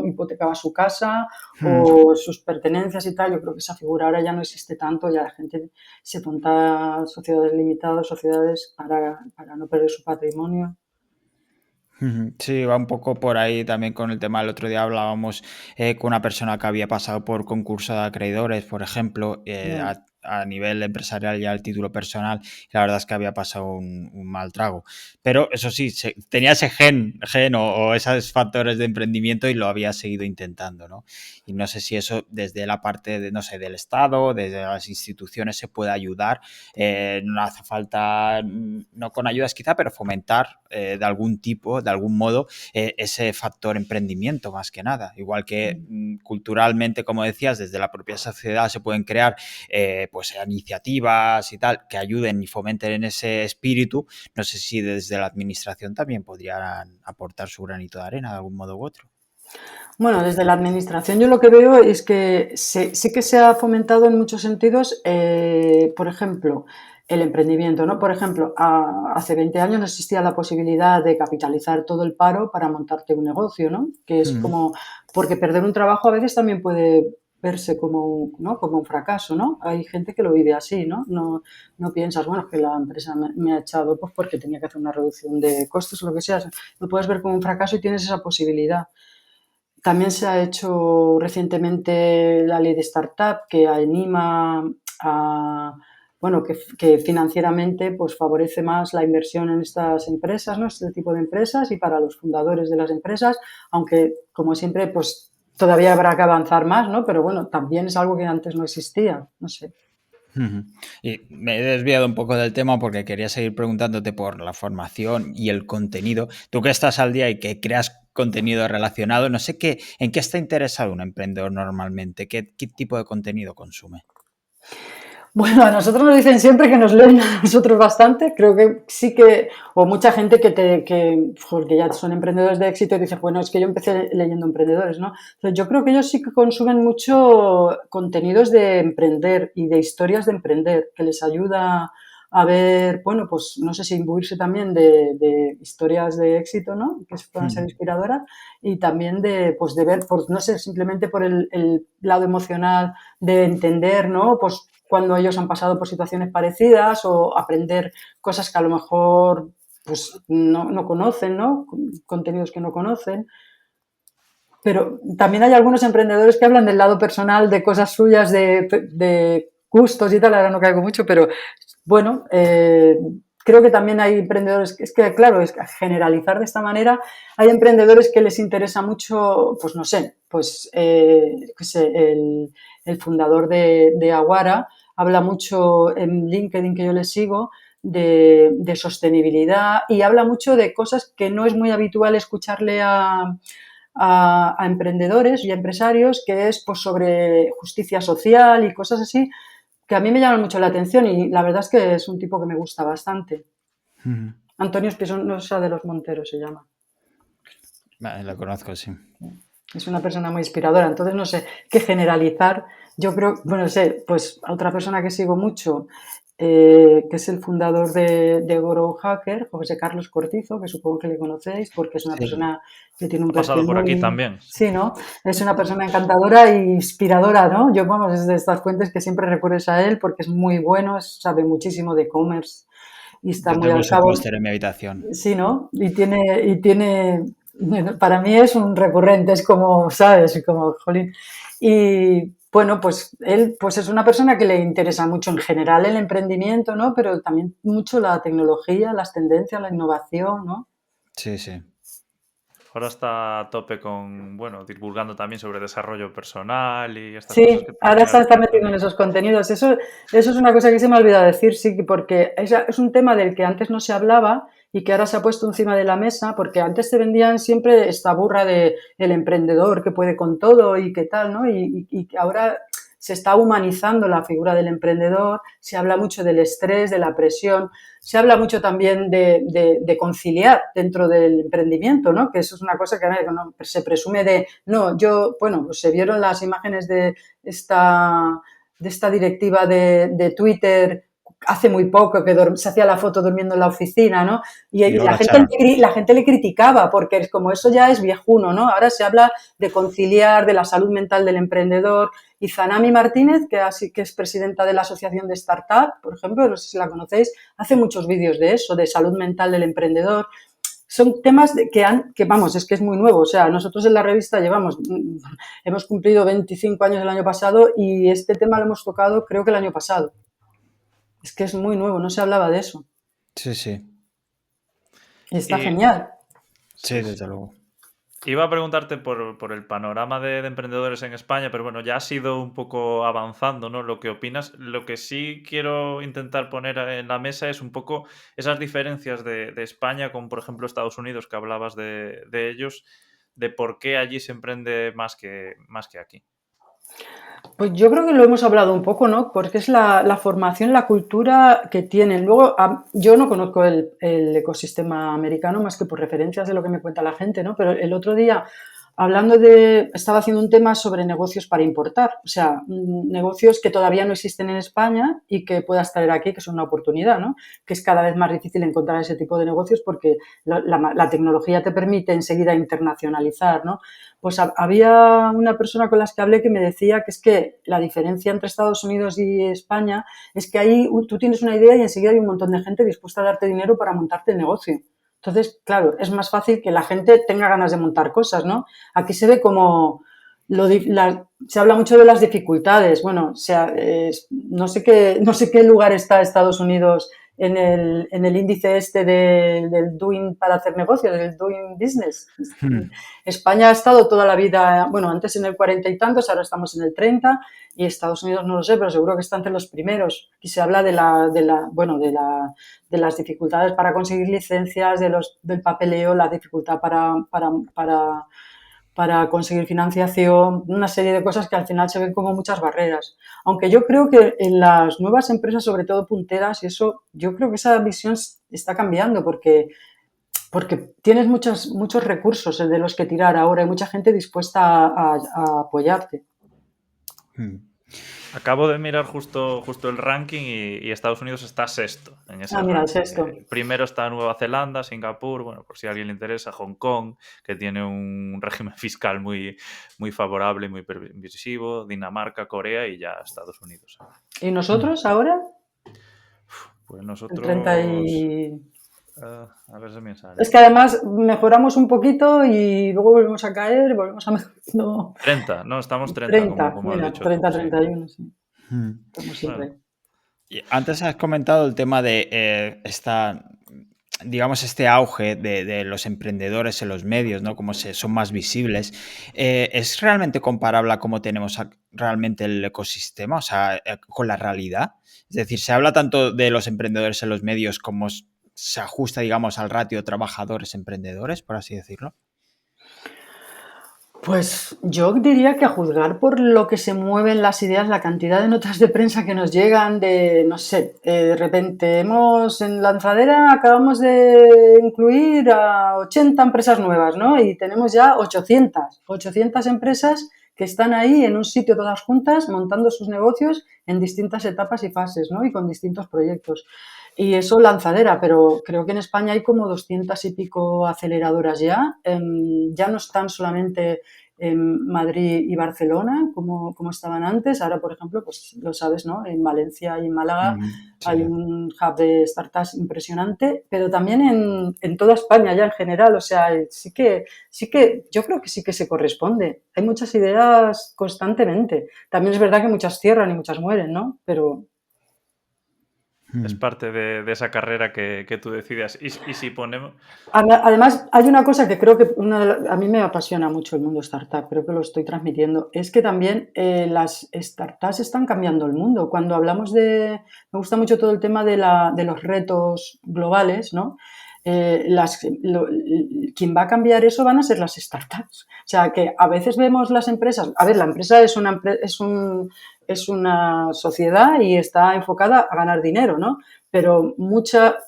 hipotecaba su casa Mm. o sus pertenencias y tal. Yo creo que esa figura ahora ya no existe tanto, ya la gente se monta sociedades limitadas, sociedades para no perder su patrimonio. Ujú. Sí, va un poco por ahí también con el tema. El otro día hablábamos con una persona que había pasado por concurso de acreedores, por ejemplo, Ya. a nivel empresarial y al título personal. Y la verdad es que había pasado un mal trago. Pero eso sí, tenía ese gen o esos factores de emprendimiento y lo había seguido intentando, ¿no? Y no sé si eso desde la parte de, no sé, del Estado, desde las instituciones se puede ayudar. No hace falta, no con ayudas quizá, pero fomentar de algún tipo, de algún modo, ese factor emprendimiento más que nada. Igual que culturalmente, como decías, desde la propia sociedad se pueden crear pues iniciativas y tal que ayuden y fomenten en ese espíritu. No sé si desde la administración también podrían aportar su granito de arena de algún modo u otro. Bueno, desde la administración yo lo que veo es que sí que se ha fomentado en muchos sentidos, por ejemplo, el emprendimiento, ¿no? Por ejemplo, hace 20 años no existía la posibilidad de capitalizar todo el paro para montarte un negocio, ¿no? Que es Mm. como, porque perder un trabajo a veces también puede verse como, ¿no? Como un fracaso, ¿no? Hay gente que lo vive así, ¿no? No piensas, bueno, que la empresa me ha echado pues porque tenía que hacer una reducción de costos o lo que sea. Lo puedes ver como un fracaso y tienes esa posibilidad. También se ha hecho recientemente la ley de startup que anima a, bueno, que financieramente pues favorece más la inversión en estas empresas, ¿no? Este tipo de empresas y para los fundadores de las empresas, aunque como siempre pues todavía habrá que avanzar más, ¿no? Pero bueno, también es algo que antes no existía, no sé. Ujú. Y me he desviado un poco del tema porque quería seguir preguntándote por la formación y el contenido. Tú que estás al día y que creas contenido relacionado, no sé en qué está interesado un emprendedor normalmente, qué tipo de contenido consume. Bueno, a nosotros nos dicen siempre que nos leen a nosotros bastante. Creo que sí que, o mucha gente porque ya son emprendedores de éxito y dice, bueno, es que yo empecé leyendo emprendedores, ¿no? Entonces, yo creo que ellos sí que consumen mucho contenidos de emprender y de historias de emprender, que les ayuda a ver, bueno, pues no sé si imbuirse también de historias de éxito, ¿no? Que puedan ser Ujú. inspiradoras y también pues de ver, no sé, simplemente por el lado emocional de entender, ¿no? Pues cuando ellos han pasado por situaciones parecidas o aprender cosas que a lo mejor pues no conocen, ¿no? Contenidos que no conocen. Pero también hay algunos emprendedores que hablan del lado personal, de cosas suyas, de gustos y tal, ahora no caigo mucho, pero bueno, creo que también hay emprendedores, es que claro, es que generalizar de esta manera, hay emprendedores que les interesa mucho, pues no sé, pues qué sé, el fundador de Aguara habla mucho en LinkedIn, que yo le sigo, de sostenibilidad y habla mucho de cosas que no es muy habitual escucharle a emprendedores y a empresarios, que es pues, sobre justicia social y cosas así, que a mí me llaman mucho la atención y la verdad es que es un tipo que me gusta bastante. Ujú. Antonio Espinosa de los Monteros se llama. Vale, lo conozco, sí. Es una persona muy inspiradora, entonces no sé qué generalizar. Yo creo, bueno, no sé, pues a otra persona que sigo mucho, que es el fundador de Grow Hacker, José Carlos Cortizo, que supongo que le conocéis, porque es una Sí. persona que tiene un Ha pasado perfil por aquí muy... también. Sí, ¿no? Es una persona encantadora e inspiradora, ¿no? Yo, vamos, es de estas fuentes que siempre recurres a él porque es muy bueno, sabe muchísimo de e-commerce y está Yo muy tengo al su cabo. póster en mi habitación. Sí, ¿no? Bueno, para mí es un recurrente, es como, ¿sabes? Como, jolín. Y bueno, pues él pues es una persona que le interesa mucho en general el emprendimiento, ¿no? Pero también mucho la tecnología, las tendencias, la innovación, ¿no? Sí, sí. Ahora está a tope con, bueno, divulgando también sobre desarrollo personal y estas cosas Sí, que ahora también se ahora está están muy metiendo de en moda. esos contenidos. Eso es una cosa que se me ha olvidado decir, sí, porque es un tema del que antes no se hablaba y que ahora se ha puesto encima de la mesa, porque antes te vendían siempre esta burra de el emprendedor que puede con todo y qué tal, ¿no? Y que ahora se está humanizando la figura del emprendedor, se habla mucho del estrés, de la presión, se habla mucho también de conciliar dentro del emprendimiento, ¿no? Que eso es una cosa que se presume pues se vieron las imágenes de esta directiva de Twitter hace muy poco, que se hacía la foto durmiendo en la oficina, ¿no? Y la gente le criticaba, porque es como eso ya es viejuno, ¿no? Ahora se habla de conciliar, de la salud mental del emprendedor. Y Zanami Martínez, que es presidenta de la Asociación de Startup, por ejemplo, no sé si la conocéis, hace muchos vídeos de eso, de salud mental del emprendedor. Son temas que vamos, es que es muy nuevo. O sea, nosotros en la revista hemos cumplido 25 años el año pasado y este tema lo hemos tocado creo que el año pasado. Es que es muy nuevo, no se hablaba de eso. Sí. Y está genial. Sí, desde luego. Iba a preguntarte por el panorama de emprendedores en España, pero bueno, ya has ido un poco avanzando, ¿no? Lo que opinas. Lo que sí quiero intentar poner en la mesa es un poco esas diferencias de España con, por ejemplo, Estados Unidos, que hablabas de ellos, de por qué allí se emprende más que aquí. Pues yo creo que lo hemos hablado un poco, ¿no? Porque es la formación, la cultura que tienen. Luego, yo no conozco el ecosistema americano más que por referencias de lo que me cuenta la gente, ¿no? Pero el otro día, estaba haciendo un tema sobre negocios para importar, o sea, negocios que todavía no existen en España y que puedas traer aquí, que son una oportunidad, ¿no? Que es cada vez más difícil encontrar ese tipo de negocios porque la tecnología te permite enseguida internacionalizar, ¿no? Pues había una persona con la que hablé que me decía que es que la diferencia entre Estados Unidos y España es que ahí tú tienes una idea y enseguida hay un montón de gente dispuesta a darte dinero para montarte el negocio. Entonces, claro, es más fácil que la gente tenga ganas de montar cosas, ¿no? Aquí se ve como se habla mucho de las dificultades. Bueno, o sea, no sé qué lugar está Estados Unidos en el índice del doing para hacer negocios, del doing business. España ha estado toda la vida, bueno, antes en el 40 y tantos, ahora estamos en el 30 y Estados Unidos no lo sé, pero seguro que está entre los primeros. Aquí se habla de las dificultades para conseguir licencias, del papeleo, la dificultad para conseguir financiación, una serie de cosas que al final se ven como muchas barreras. Aunque yo creo que en las nuevas empresas, sobre todo punteras, y eso, yo creo que esa visión está cambiando porque tienes muchos recursos de los que tirar ahora, hay mucha gente dispuesta a apoyarte. Acabo de mirar justo el ranking y Estados Unidos está sexto en ese ranking. Mira, sexto. Primero está Nueva Zelanda, Singapur, bueno, por si a alguien le interesa, Hong Kong, que tiene un régimen fiscal muy, muy favorable y muy permisivo, Dinamarca, Corea y ya Estados Unidos. ¿Y nosotros ahora? Pues nosotros... El 30 y... a ver si me sale. Es que además mejoramos un poquito y luego volvemos a caer, volvemos a... No. 30, no, estamos 30, como mira, has dicho 30, tú, 31, sí. Como siempre. Bueno. Antes has comentado el tema de este auge de los emprendedores en los medios, ¿no? Como son más visibles. ¿Es realmente comparable a cómo tenemos realmente el ecosistema, o sea, con la realidad? Es decir, se habla tanto de los emprendedores en los medios como se ajusta, digamos, al ratio trabajadores-emprendedores, por así decirlo. Pues yo diría que a juzgar por lo que se mueven las ideas, la cantidad de notas de prensa que nos llegan no sé, de repente en Lanzadera acabamos de incluir a 80 empresas nuevas, ¿no? Y tenemos ya 800 empresas que están ahí en un sitio todas juntas montando sus negocios en distintas etapas y fases, ¿no? Y con distintos proyectos. Y eso Lanzadera, pero creo que en España hay como 200 y pico aceleradoras ya. Ya no están solamente en Madrid y Barcelona como estaban antes. Ahora, por ejemplo, pues lo sabes, ¿no? En Valencia y en Málaga Sí. hay un hub de startups impresionante, pero también en toda España ya en general. O sea, sí que yo creo que sí que se corresponde. Hay muchas ideas constantemente. También es verdad que muchas cierran y muchas mueren, ¿no? Pero... Es parte de esa carrera que tú decidas. Y si ponemos... Además, hay una cosa que creo que a mí me apasiona mucho el mundo startup, creo que lo estoy transmitiendo, es que también las startups están cambiando el mundo. Cuando hablamos me gusta mucho todo el tema de los retos globales, ¿no? quien va a cambiar eso van a ser las startups. O sea, que a veces vemos las empresas, a ver, la empresa es una sociedad y está enfocada a ganar dinero, ¿no? Pero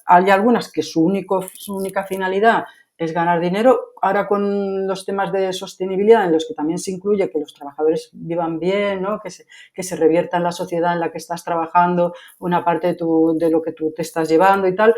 hay algunas que su única finalidad es ganar dinero. Ahora con los temas de sostenibilidad, en los que también se incluye que los trabajadores vivan bien, ¿no? Que se revierta en la sociedad en la que estás trabajando una parte de lo que tú te estás llevando y tal,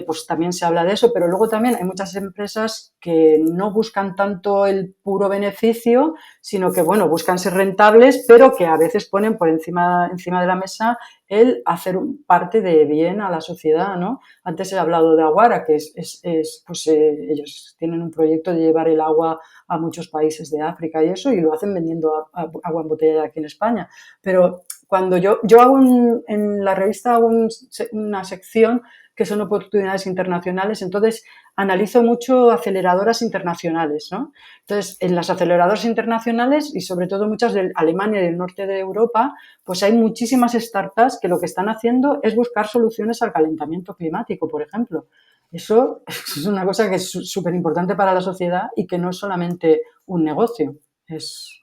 pues también se habla de eso. Pero luego también hay muchas empresas que no buscan tanto el puro beneficio, sino que, bueno, buscan ser rentables, pero que a veces ponen por encima de la mesa el hacer parte de bien a la sociedad, ¿no? Antes he hablado de Aguara, que ellos tienen un proyecto de llevar el agua a muchos países de África y eso, y lo hacen vendiendo agua embotellada aquí en España. Pero cuando yo hago en la revista hago una sección que son oportunidades internacionales, entonces analizo mucho aceleradoras internacionales, ¿no? Entonces, en las aceleradoras internacionales, y sobre todo muchas de Alemania y del norte de Europa, pues hay muchísimas startups que lo que están haciendo es buscar soluciones al calentamiento climático, por ejemplo. Eso es una cosa que es súper importante para la sociedad y que no es solamente un negocio, es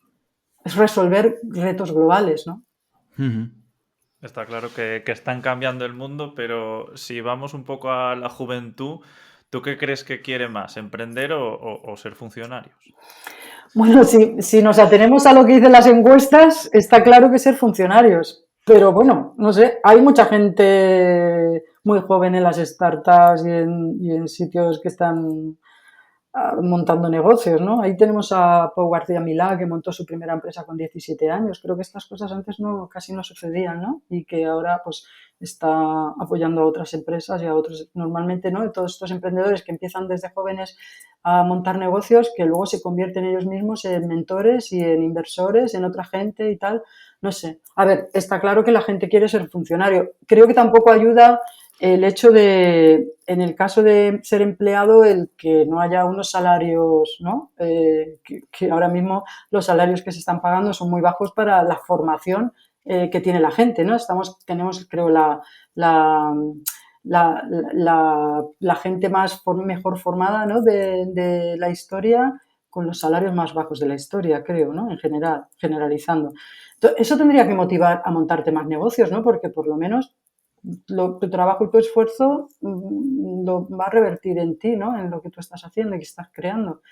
resolver retos globales, ¿no? Ujú. Está claro que están cambiando el mundo, pero si vamos un poco a la juventud, ¿tú qué crees que quiere más, emprender o ser funcionarios? Bueno, si nos atenemos a lo que dicen las encuestas, está claro que ser funcionarios. Pero bueno, no sé, hay mucha gente muy joven en las startups y en sitios que están montando negocios, ¿no? Ahí tenemos a Pau García Milá, que montó su primera empresa con 17 años. Creo que estas cosas antes casi no sucedían, ¿no? Y que ahora pues está apoyando a otras empresas y a otros, normalmente, ¿no? Todos estos emprendedores que empiezan desde jóvenes a montar negocios, que luego se convierten ellos mismos en mentores y en inversores, en otra gente y tal. No sé. A ver, está claro que la gente quiere ser funcionario. Creo que tampoco ayuda el hecho de, en el caso de ser empleado, el que no haya unos salarios, ¿no? Que ahora mismo los salarios que se están pagando son muy bajos para la formación que tiene la gente, ¿no? Tenemos, creo, la gente mejor formada, ¿no? de la historia, con los salarios más bajos de la historia, creo, ¿no? En general, generalizando. Entonces, eso tendría que motivar a montarte más negocios, ¿no? Porque por lo menos tu trabajo y tu esfuerzo lo va a revertir en ti, ¿no? En lo que tú estás haciendo y que estás creando.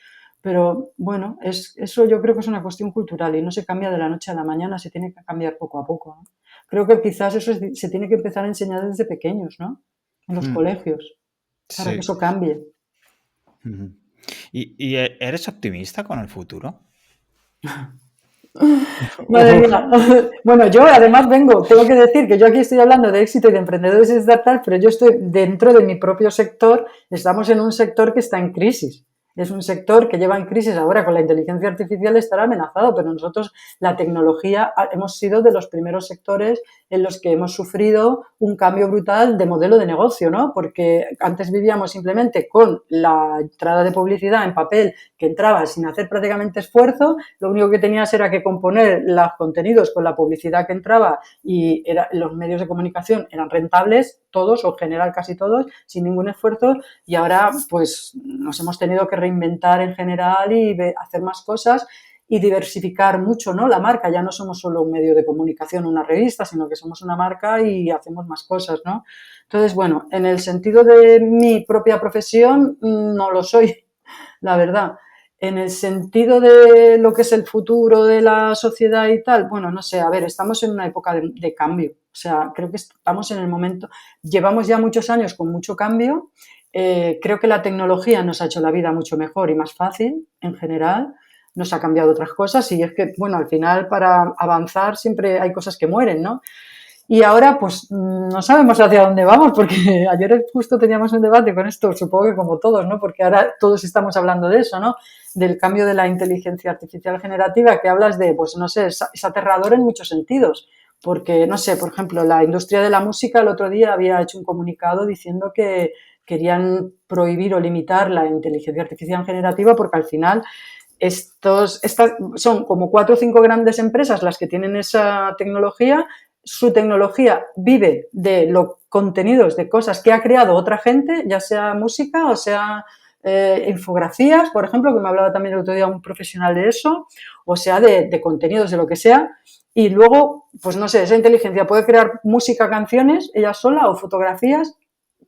Pero bueno, eso yo creo que es una cuestión cultural y no se cambia de la noche a la mañana, se tiene que cambiar poco a poco, ¿no? Creo que quizás eso se tiene que empezar a enseñar desde pequeños, ¿no? En los colegios, para que Sí. eso cambie. Ujú. ¿Y eres optimista con el futuro? Madre mía. Bueno, yo además tengo que decir que yo aquí estoy hablando de éxito y de emprendedores y startups, pero yo estoy dentro de mi propio sector, estamos en un sector que está en crisis. Es un sector que lleva en crisis ahora con la inteligencia artificial, estará amenazado, pero nosotros, la tecnología, hemos sido de los primeros sectores en los que hemos sufrido un cambio brutal de modelo de negocio, ¿no? Porque antes vivíamos simplemente con la entrada de publicidad en papel que entraba sin hacer prácticamente esfuerzo, lo único que tenías era que componer los contenidos con la publicidad que entraba y los medios de comunicación eran rentables, todos o en general casi todos, sin ningún esfuerzo, y ahora pues nos hemos tenido que reinventar en general y hacer más cosas y diversificar mucho, ¿no? La marca, ya no somos solo un medio de comunicación, una revista, sino que somos una marca y hacemos más cosas, ¿no? Entonces, bueno, en el sentido de mi propia profesión, no lo soy, la verdad. En el sentido de lo que es el futuro de la sociedad y tal, bueno, no sé, a ver, estamos en una época de cambio. O sea, creo que estamos en el momento, llevamos ya muchos años con mucho cambio. Creo que la tecnología nos ha hecho la vida mucho mejor y más fácil en general. Nos ha cambiado otras cosas y es que, bueno, al final para avanzar siempre hay cosas que mueren, ¿no? Y ahora, pues, no sabemos hacia dónde vamos, porque ayer justo teníamos un debate con esto, supongo que como todos, ¿no? Porque ahora todos estamos hablando de eso, ¿no? Del cambio de la inteligencia artificial generativa, que hablas de, pues, no sé, es aterrador en muchos sentidos. Porque, no sé, por ejemplo, la industria de la música el otro día había hecho un comunicado diciendo que querían prohibir o limitar la inteligencia artificial generativa porque al final estas son como 4 o 5 grandes empresas las que tienen esa tecnología. su tecnología vive de los contenidos, de cosas que ha creado otra gente, ya sea música o sea infografías, por ejemplo, que me hablaba también el otro día un profesional de eso, o sea de contenidos, de lo que sea, y luego, pues no sé, esa inteligencia puede crear música, canciones, ella sola, o fotografías,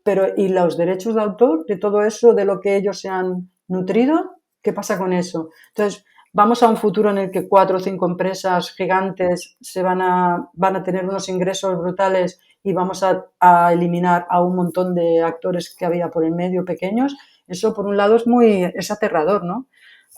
pero ¿y los derechos de autor de todo eso, de lo que ellos se han nutrido? ¿Qué pasa con eso? Entonces, vamos a un futuro en el que 4 o 5 empresas gigantes van a tener unos ingresos brutales y vamos a eliminar a un montón de actores que había por el medio pequeños. Eso, por un lado, es aterrador, ¿no?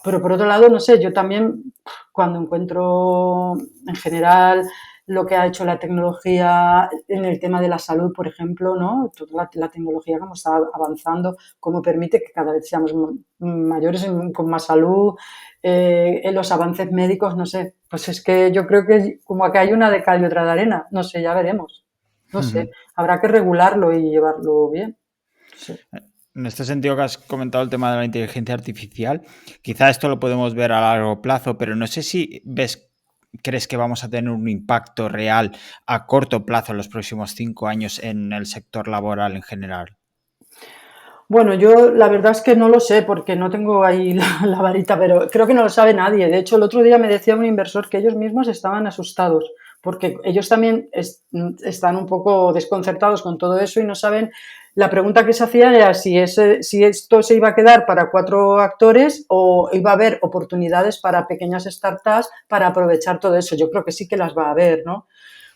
Pero por otro lado, no sé, yo también cuando encuentro en general lo que ha hecho la tecnología en el tema de la salud, por ejemplo, ¿no? Toda la tecnología como está avanzando, cómo permite que cada vez seamos mayores con más salud, en los avances médicos, no sé, pues es que yo creo que como que hay una de cal y otra de arena, no sé, ya veremos, no sé, habrá que regularlo y llevarlo bien. Sí. En este sentido que has comentado el tema de la inteligencia artificial, quizá esto lo podemos ver a largo plazo, pero no sé si crees que vamos a tener un impacto real a corto plazo en los próximos 5 años en el sector laboral en general. Bueno, yo la verdad es que no lo sé porque no tengo ahí la varita, pero creo que no lo sabe nadie. De hecho, el otro día me decía un inversor que ellos mismos estaban asustados porque ellos también están un poco desconcertados con todo eso y no saben. La pregunta que se hacía era si esto se iba a quedar para 4 actores o iba a haber oportunidades para pequeñas startups para aprovechar todo eso. Yo creo que sí que las va a haber, ¿no?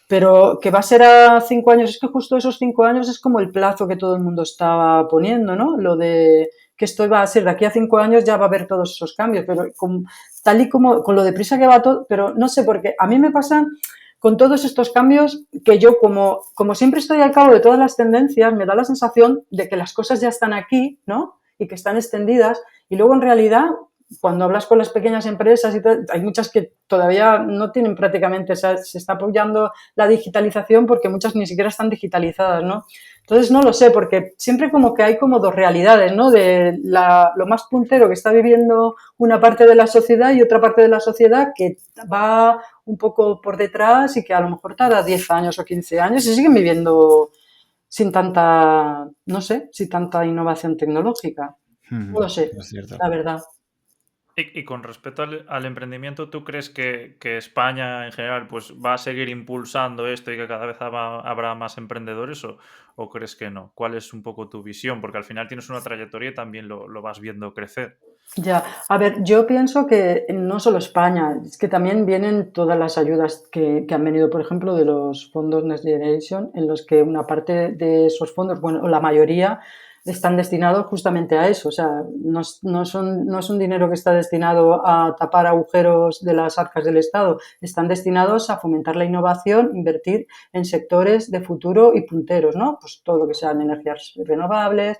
Pero que va a ser a 5 años, es que justo esos 5 años es como el plazo que todo el mundo estaba poniendo, ¿no? Lo de que esto va a ser de aquí a 5 años ya va a haber todos esos cambios, pero tal y como con lo deprisa que va todo, pero no sé, porque a mí me pasa con todos estos cambios que yo como siempre estoy al cabo de todas las tendencias, me da la sensación de que las cosas ya están aquí, ¿no? Y que están extendidas y luego en realidad cuando hablas con las pequeñas empresas y tal, hay muchas que todavía no tienen prácticamente, o sea, se está apoyando la digitalización porque muchas ni siquiera están digitalizadas, ¿no? Entonces no lo sé, porque siempre como que hay como dos realidades, ¿no? De lo más puntero que está viviendo una parte de la sociedad y otra parte de la sociedad que va un poco por detrás y que a lo mejor tarda 10 años o 15 años y siguen viviendo sin tanta, no sé, sin tanta innovación tecnológica. No lo sé, Es cierto. la verdad. Y con respecto al emprendimiento, ¿tú crees que España en general pues, va a seguir impulsando esto y que cada vez habrá más emprendedores o crees que no? ¿Cuál es un poco tu visión? Porque al final tienes una trayectoria y también lo vas viendo crecer. Ya, a ver, yo pienso que no solo España, es que también vienen todas las ayudas que han venido, por ejemplo, de los fondos Next Generation, en los que una parte de esos fondos, bueno, o la mayoría, están destinados justamente a eso. O sea, no es un dinero que está destinado a tapar agujeros de las arcas del Estado, están destinados a fomentar la innovación, invertir en sectores de futuro y punteros, ¿no? Pues todo lo que sean energías renovables,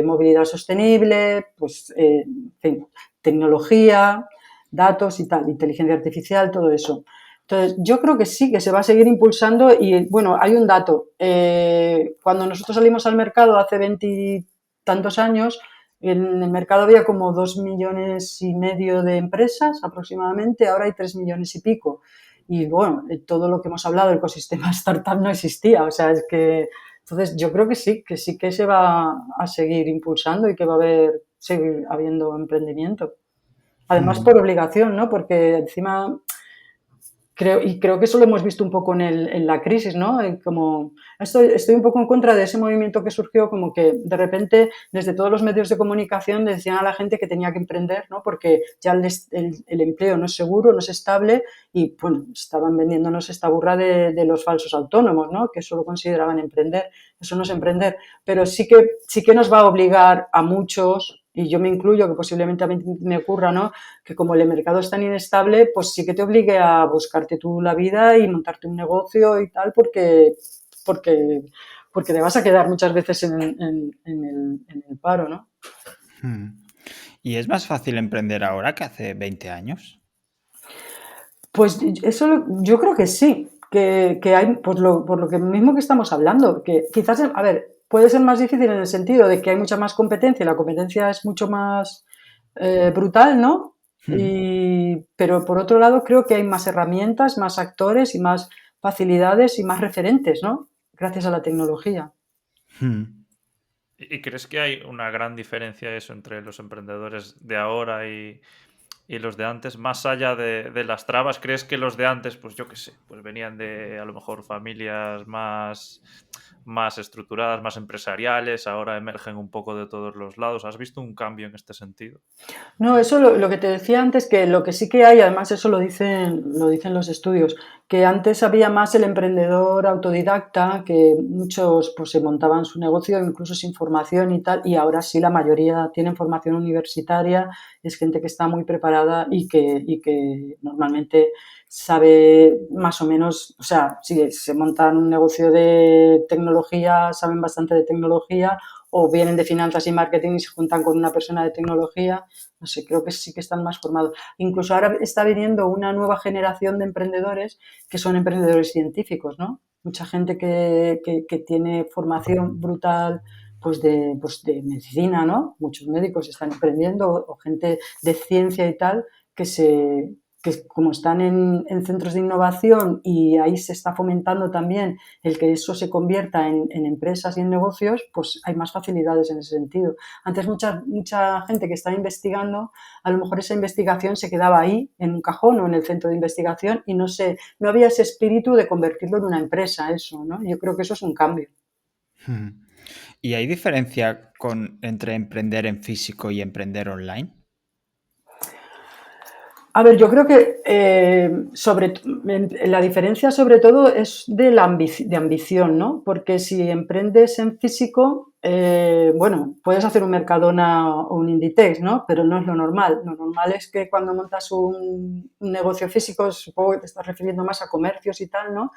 movilidad sostenible, pues, en fin, tecnología, datos y tal, inteligencia artificial, todo eso. Entonces, yo creo que sí, que se va a seguir impulsando y, bueno, hay un dato. Cuando nosotros salimos al mercado hace 20 tantos años, en el mercado había como 2,5 millones de empresas aproximadamente, ahora hay 3 millones y pico. Y bueno, todo lo que hemos hablado, el ecosistema startup no existía, o sea, es que entonces yo creo que sí que se va a seguir impulsando y que va a seguir habiendo emprendimiento. Además por obligación, ¿no? Porque encima creo que eso lo hemos visto un poco en la crisis, ¿no? Como estoy un poco en contra de ese movimiento que surgió, como que de repente desde todos los medios de comunicación decían a la gente que tenía que emprender, ¿no? Porque ya el empleo no es seguro, no es estable y, bueno, estaban vendiéndonos esta burra de los falsos autónomos, ¿no? Que eso lo consideraban emprender. Eso no es emprender, pero sí que nos va a obligar a muchos, y yo me incluyo, que posiblemente a mí me ocurra, ¿no? Que como el mercado es tan inestable, pues sí que te obligue a buscarte tú la vida y montarte un negocio y tal, porque, porque te vas a quedar muchas veces en el paro, ¿no? ¿Y es más fácil emprender ahora que hace 20 años? Pues eso yo creo que sí, que hay, por lo que mismo que estamos hablando, que quizás, a ver, puede ser más difícil en el sentido de que hay mucha más competencia y la competencia es mucho más brutal, ¿no? Pero por otro lado creo que hay más herramientas, más actores y más facilidades y más referentes, ¿no? Gracias a la tecnología. ¿Y crees que hay una gran diferencia eso entre los emprendedores de ahora y los de antes? Más allá de las trabas, ¿crees que los de antes, pues yo qué sé, pues venían de a lo mejor familias más estructuradas, más empresariales, ahora emergen un poco de todos los lados? ¿Has visto un cambio en este sentido? No, eso lo que te decía antes, que lo que sí que hay, además eso lo dicen los estudios, que antes había más el emprendedor autodidacta, que muchos pues se montaban su negocio incluso sin formación y tal, y ahora sí la mayoría tienen formación universitaria, es gente que está muy preparada y que normalmente sabe más o menos, o sea, si se montan un negocio de tecnología, saben bastante de tecnología, o vienen de finanzas y marketing y se juntan con una persona de tecnología. No sé, creo que sí que están más formados. Incluso ahora está viniendo una nueva generación de emprendedores que son emprendedores científicos, ¿no? Mucha gente que tiene formación brutal pues de medicina, ¿no? Muchos médicos están emprendiendo o gente de ciencia y tal que como están en centros de innovación y ahí se está fomentando también el que eso se convierta en empresas y en negocios, pues hay más facilidades en ese sentido. Antes mucha gente que estaba investigando, a lo mejor esa investigación se quedaba ahí, en un cajón o en el centro de investigación y no había ese espíritu de convertirlo en una empresa, eso, ¿no? Yo creo que eso es un cambio. ¿Y hay diferencia entre emprender en físico y emprender online? A ver, yo creo que la diferencia sobre todo es de ambición, ¿no? Porque si emprendes en físico, bueno, puedes hacer un Mercadona o un Inditex, ¿no? Pero no es lo normal. Lo normal es que cuando montas un negocio físico, supongo que te estás refiriendo más a comercios y tal, ¿no?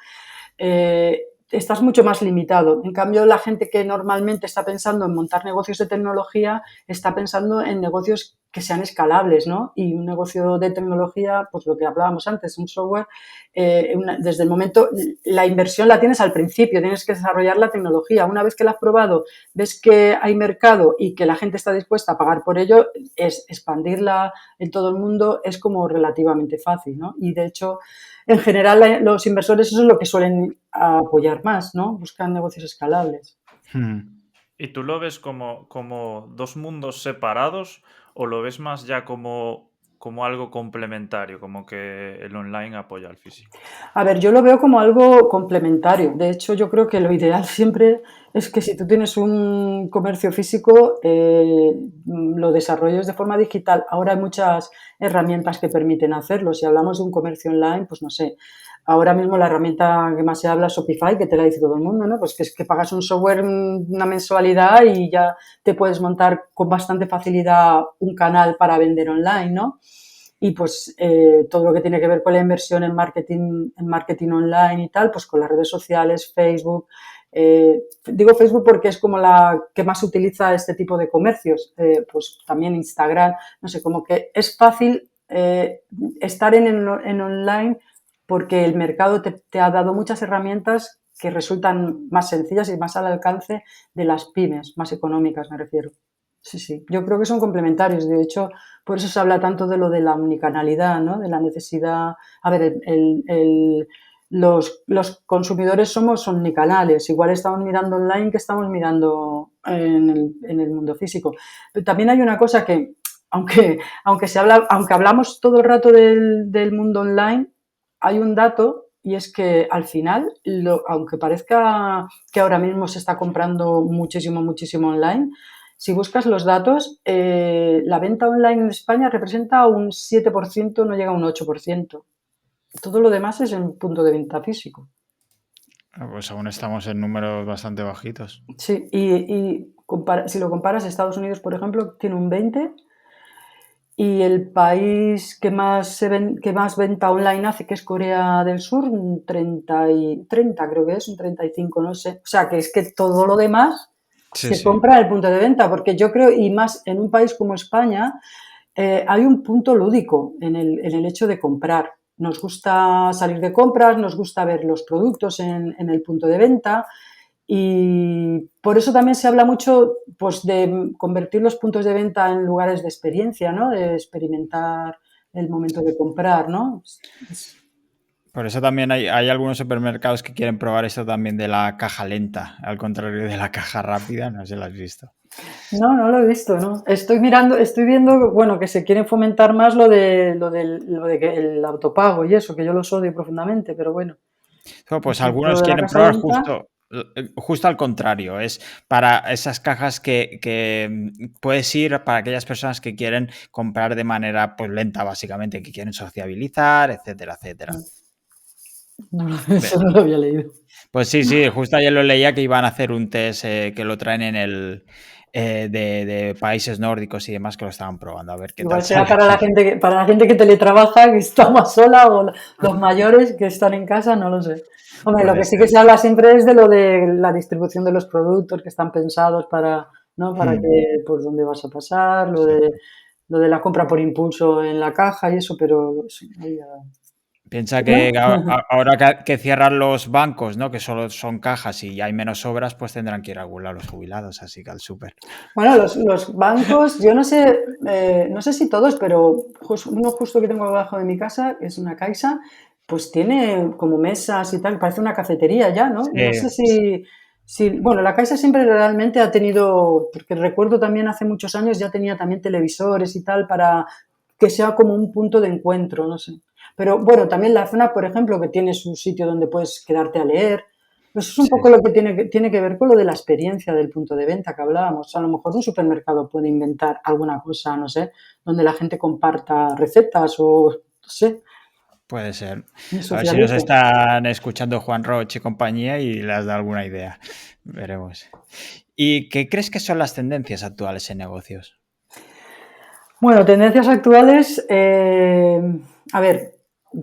Estás mucho más limitado. En cambio, la gente que normalmente está pensando en montar negocios de tecnología está pensando en negocios que sean escalables, ¿no? Y un negocio de tecnología, pues lo que hablábamos antes, un software, desde el momento, la inversión la tienes al principio, tienes que desarrollar la tecnología. Una vez que la has probado, ves que hay mercado y que la gente está dispuesta a pagar por ello, expandirla en todo el mundo es como relativamente fácil, ¿no? Y de hecho, en general, los inversores eso es lo que suelen apoyar más, ¿no? Buscan negocios escalables. ¿Y tú lo ves como dos mundos separados o lo ves más ya como algo complementario, como que el online apoya al físico? A ver, yo lo veo como algo complementario. De hecho, yo creo que lo ideal siempre es que si tú tienes un comercio físico, lo desarrolles de forma digital. Ahora hay muchas herramientas que permiten hacerlo. Si hablamos de un comercio online, pues no sé. Ahora mismo la herramienta que más se habla es Shopify, que te la dice todo el mundo, ¿no? Pues que es que pagas un software, una mensualidad y ya te puedes montar con bastante facilidad un canal para vender online, ¿no? Y pues todo lo que tiene que ver con la inversión en marketing online y tal, pues con las redes sociales, Facebook. Digo Facebook porque es como la que más utiliza este tipo de comercios, pues también Instagram, no sé, como que es fácil estar en online porque el mercado te ha dado muchas herramientas que resultan más sencillas y más al alcance de las pymes, más económicas me refiero. Sí, sí, yo creo que son complementarios. De hecho, por eso se habla tanto de lo de la omnicanalidad, ¿no? De la necesidad. A ver, los consumidores somos omnicanales. Igual estamos mirando online que estamos mirando en el mundo físico. Pero también hay una cosa que, aunque hablamos todo el rato del mundo online, hay un dato y es que al final, aunque parezca que ahora mismo se está comprando muchísimo, muchísimo online, si buscas los datos, la venta online en España representa un 7%, no llega a un 8%. Todo lo demás es en punto de venta físico. Pues aún estamos en números bastante bajitos. Sí, y si lo comparas, Estados Unidos, por ejemplo, tiene un 20 y el país que más venta online hace, que es Corea del Sur, un 30 creo que es, un 35, no sé. O sea, que es que todo lo demás Sí, se sí. compra en el punto de venta, porque yo creo, y más en un país como España, hay un punto lúdico en el hecho de comprar. Nos gusta salir de compras, nos gusta ver los productos en el punto de venta y por eso también se habla mucho pues, de convertir los puntos de venta en lugares de experiencia, ¿no? De experimentar el momento de comprar, ¿no? Por eso también hay algunos supermercados que quieren probar esto también de la caja lenta, al contrario de la caja rápida, no sé si lo has visto. No, no lo he visto, ¿no? Estoy viendo, bueno, que se quiere fomentar más lo de que el autopago y eso, que yo los odio profundamente, pero bueno. Pues Lo algunos de la quieren casa probar lenta, justo al contrario, es para esas cajas que puedes ir para aquellas personas que quieren comprar de manera pues lenta, básicamente, que quieren sociabilizar, etcétera, etcétera. no, Ve- eso no lo había leído. Pues sí, justo ayer lo leía que iban a hacer un test que lo traen de países nórdicos y demás que lo estaban probando, a ver qué tal Igual será sale aquí. para la gente que teletrabaja, que está más sola, o los mayores que están en casa, no lo sé. Hombre, lo Puede que sí que ser. se habla siempre es de lo de la distribución de los productos que están pensados para, ¿no? Para Hmm, que, por dónde vas a pasar, exacto. lo de la compra por impulso en la caja y eso, pero sí, ahí ya. Piensa que Bueno, ahora que cierran los bancos, ¿no? Que solo son cajas y hay menos obras, pues tendrán que ir a algún lado los jubilados, así que al súper. bueno, los bancos, yo no sé si todos, pero uno justo que tengo abajo de mi casa, que es una Caixa, pues tiene como mesas y tal, parece una cafetería ya, ¿no? No sé Sí, bueno, la Caixa siempre realmente ha tenido, porque recuerdo también hace muchos años ya tenía también televisores y tal para que sea como un punto de encuentro, no sé. Pero bueno, también la zona, por ejemplo, que tienes un sitio donde puedes quedarte a leer, eso es un sí, poco lo que tiene que ver con lo de la experiencia del punto de venta que hablábamos. A lo mejor un supermercado puede inventar alguna cosa, no sé, donde la gente comparta recetas o, no sé, puede ser. y A ver si nos socialice. están escuchando Juan Roche y compañía y les da alguna idea. Veremos. ¿Y qué crees que son las tendencias actuales en negocios? Bueno, tendencias actuales, a ver,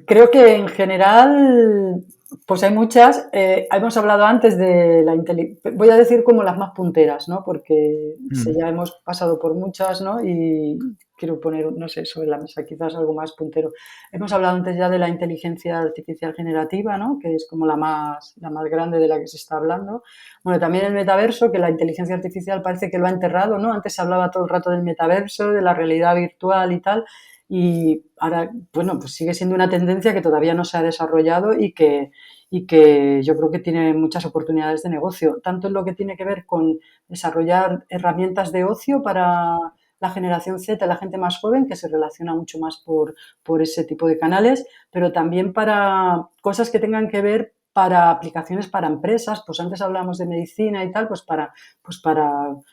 creo que en general, pues hay muchas. Hemos hablado antes de la inteligencia, voy a decir como las más punteras, ¿no? Porque Mm, ya hemos pasado por muchas, ¿no? Y quiero poner, no sé, sobre la mesa quizás algo más puntero. Hemos hablado antes ya de la inteligencia artificial generativa, ¿no? Que es como la más grande de la que se está hablando. Bueno, también el metaverso, que la inteligencia artificial parece que lo ha enterrado, ¿no? Antes se hablaba todo el rato del metaverso, de la realidad virtual y tal, y ahora, bueno, pues sigue siendo una tendencia que todavía no se ha desarrollado y que yo creo que tiene muchas oportunidades de negocio, tanto en lo que tiene que ver con desarrollar herramientas de ocio para la generación Z, la gente más joven, que se relaciona mucho más por ese tipo de canales, pero también para cosas que tengan que ver para aplicaciones para empresas, pues antes hablábamos de medicina y tal, pues para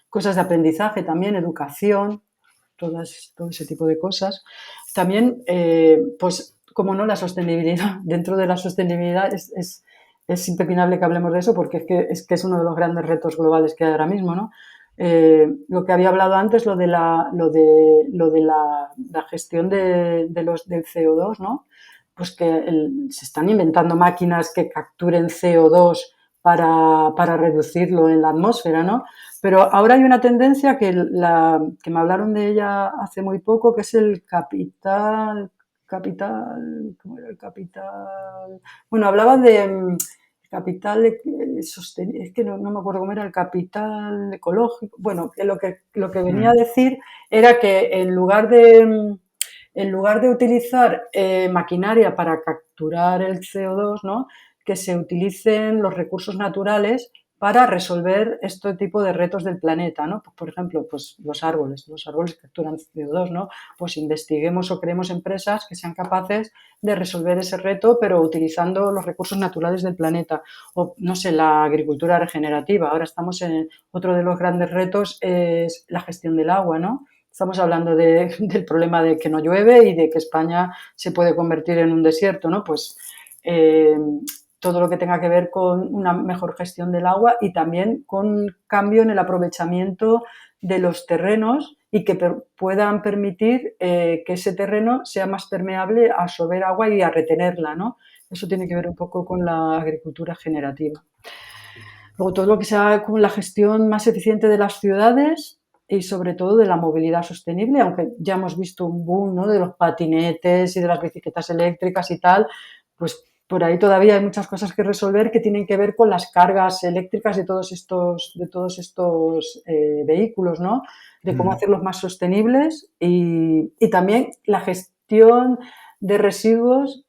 cosas de aprendizaje también, educación, todo ese tipo de cosas. También, pues, como no, la sostenibilidad. Dentro de la sostenibilidad es impepinable que hablemos de eso porque es que es uno de los grandes retos globales que hay ahora mismo, ¿no? Lo que había hablado antes, la gestión del CO2, ¿no? Pues que se están inventando máquinas que capturen CO2 para reducirlo en la atmósfera, ¿no? Pero ahora hay una tendencia que me hablaron de ella hace muy poco, que es el ¿cómo era el capital? Bueno, hablaba de capital sostenible, es que no me acuerdo cómo era el capital ecológico. Bueno, que lo que venía a mm, decir era que en lugar de utilizar maquinaria para capturar el CO2, ¿no? Que se utilicen los recursos naturales para resolver este tipo de retos del planeta, ¿no? Pues, por ejemplo, pues los árboles capturan CO2, ¿no? Pues investiguemos o creemos empresas que sean capaces de resolver ese reto, pero utilizando los recursos naturales del planeta. O, no sé, la agricultura regenerativa. Ahora estamos en otro de los grandes retos es la gestión del agua, ¿no? Estamos hablando del problema de que no llueve y de que España se puede convertir en un desierto, ¿no? Pues eh, todo lo que tenga que ver con una mejor gestión del agua y también con un cambio en el aprovechamiento de los terrenos y que puedan permitir que ese terreno sea más permeable a absorber agua y a retenerla, ¿no? Eso tiene que ver un poco con la agricultura generativa. Luego, todo lo que sea con la gestión más eficiente de las ciudades y sobre todo de la movilidad sostenible, aunque ya hemos visto un boom, ¿no? De los patinetes y de las bicicletas eléctricas y tal, pues por ahí todavía hay muchas cosas que resolver que tienen que ver con las cargas eléctricas de todos estos vehículos, ¿no? De cómo mm. hacerlos más sostenibles y también la gestión de residuos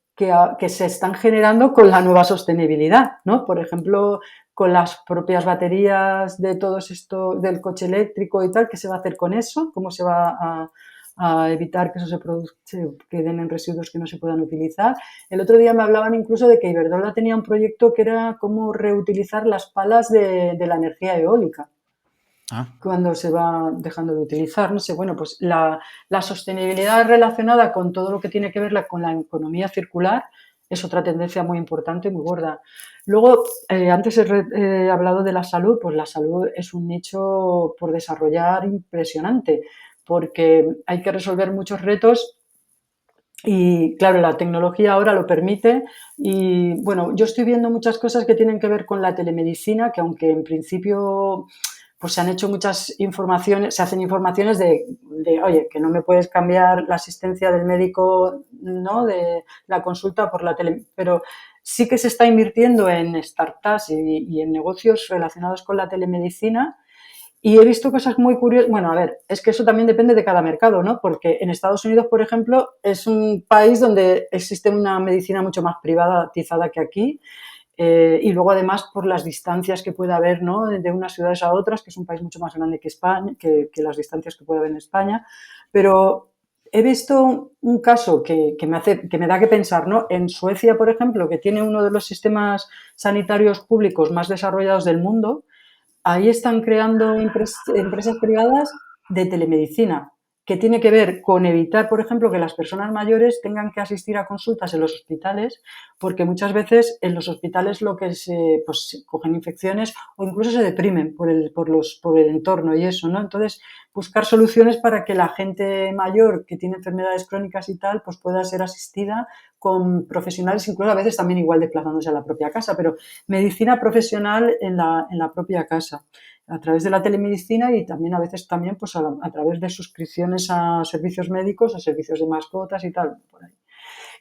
que se están generando con la nueva sostenibilidad, ¿no? Por ejemplo, con las propias baterías de todo esto, del coche eléctrico y tal, ¿qué se va a hacer con eso? ¿Cómo se va a evitar que eso se queden en residuos que no se puedan utilizar? El otro día me hablaban incluso de que Iberdrola tenía un proyecto que era cómo reutilizar las palas de la energía eólica Ah, cuando se va dejando de utilizar. No sé, bueno, pues la sostenibilidad relacionada con todo lo que tiene que ver con la economía circular es otra tendencia muy importante y muy gorda. Luego, antes he hablado de la salud, pues la salud es un nicho por desarrollar impresionante, porque hay que resolver muchos retos y claro, la tecnología ahora lo permite y bueno, yo estoy viendo muchas cosas que tienen que ver con la telemedicina, que aunque en principio pues se han hecho muchas informaciones, se hacen informaciones oye, que no me puedes cambiar la asistencia del médico, ¿no? De la consulta por la tele, pero sí que se está invirtiendo en startups y en negocios relacionados con la telemedicina. Y he visto cosas muy curiosas. Bueno, a ver, es que eso también depende de cada mercado, ¿no? Porque en Estados Unidos, por ejemplo, es un país donde existe una medicina mucho más privatizada que aquí. Y luego, además, por las distancias que puede haber, ¿no? De unas ciudades a otras, que es un país mucho más grande que España, que las distancias que puede haber en España. Pero he visto un caso que me da que pensar, ¿no? En Suecia, por ejemplo, que tiene uno de los sistemas sanitarios públicos más desarrollados del mundo, ahí están creando empresas privadas de telemedicina, que tiene que ver con evitar, por ejemplo, que las personas mayores tengan que asistir a consultas en los hospitales, porque muchas veces en los hospitales lo que se cogen infecciones o incluso se deprimen por el entorno y eso, ¿no? Entonces, buscar soluciones para que la gente mayor que tiene enfermedades crónicas y tal, pues pueda ser asistida con profesionales, incluso a veces también igual desplazándose a la propia casa, pero medicina profesional en la propia casa, a través de la telemedicina y también a veces también pues a través de suscripciones a servicios médicos, a servicios de mascotas y tal. Por ahí.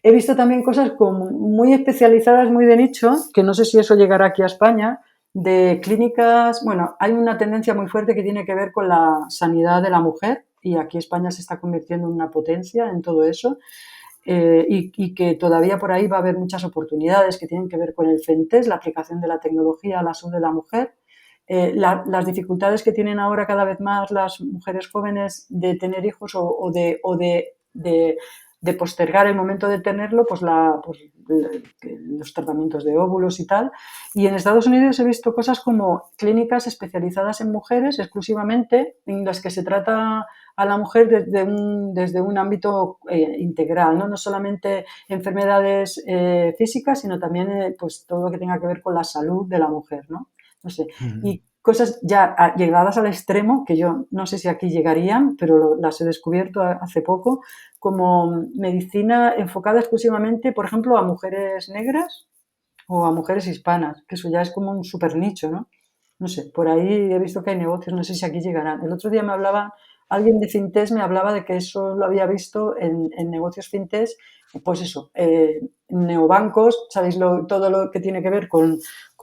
He visto también cosas como muy especializadas, muy de nicho, que no sé si eso llegará aquí a España, de clínicas. Bueno, hay una tendencia muy fuerte que tiene que ver con la sanidad de la mujer y aquí España se está convirtiendo en una potencia en todo eso. Y que todavía por ahí va a haber muchas oportunidades que tienen que ver con el FENTES, la aplicación de la tecnología a la salud de la mujer, las dificultades que tienen ahora cada vez más las mujeres jóvenes de tener hijos de postergar el momento de tenerlo, los tratamientos de óvulos y tal. Y en Estados Unidos he visto cosas como clínicas especializadas en mujeres exclusivamente, en las que se trata a la mujer desde un ámbito integral, ¿no? No solamente enfermedades físicas, sino también pues todo lo que tenga que ver con la salud de la mujer, ¿no? No sé. Y cosas ya llegadas al extremo, que yo no sé si aquí llegarían, pero las he descubierto hace poco, como medicina enfocada exclusivamente, por ejemplo, a mujeres negras o a mujeres hispanas, que eso ya es como un súper nicho, ¿no? No sé, por ahí he visto que hay negocios, no sé si aquí llegarán. El otro día me hablaba, alguien de Fintech me hablaba de que eso lo había visto en negocios Fintech, pues eso, neobancos, sabéis todo lo que tiene que ver con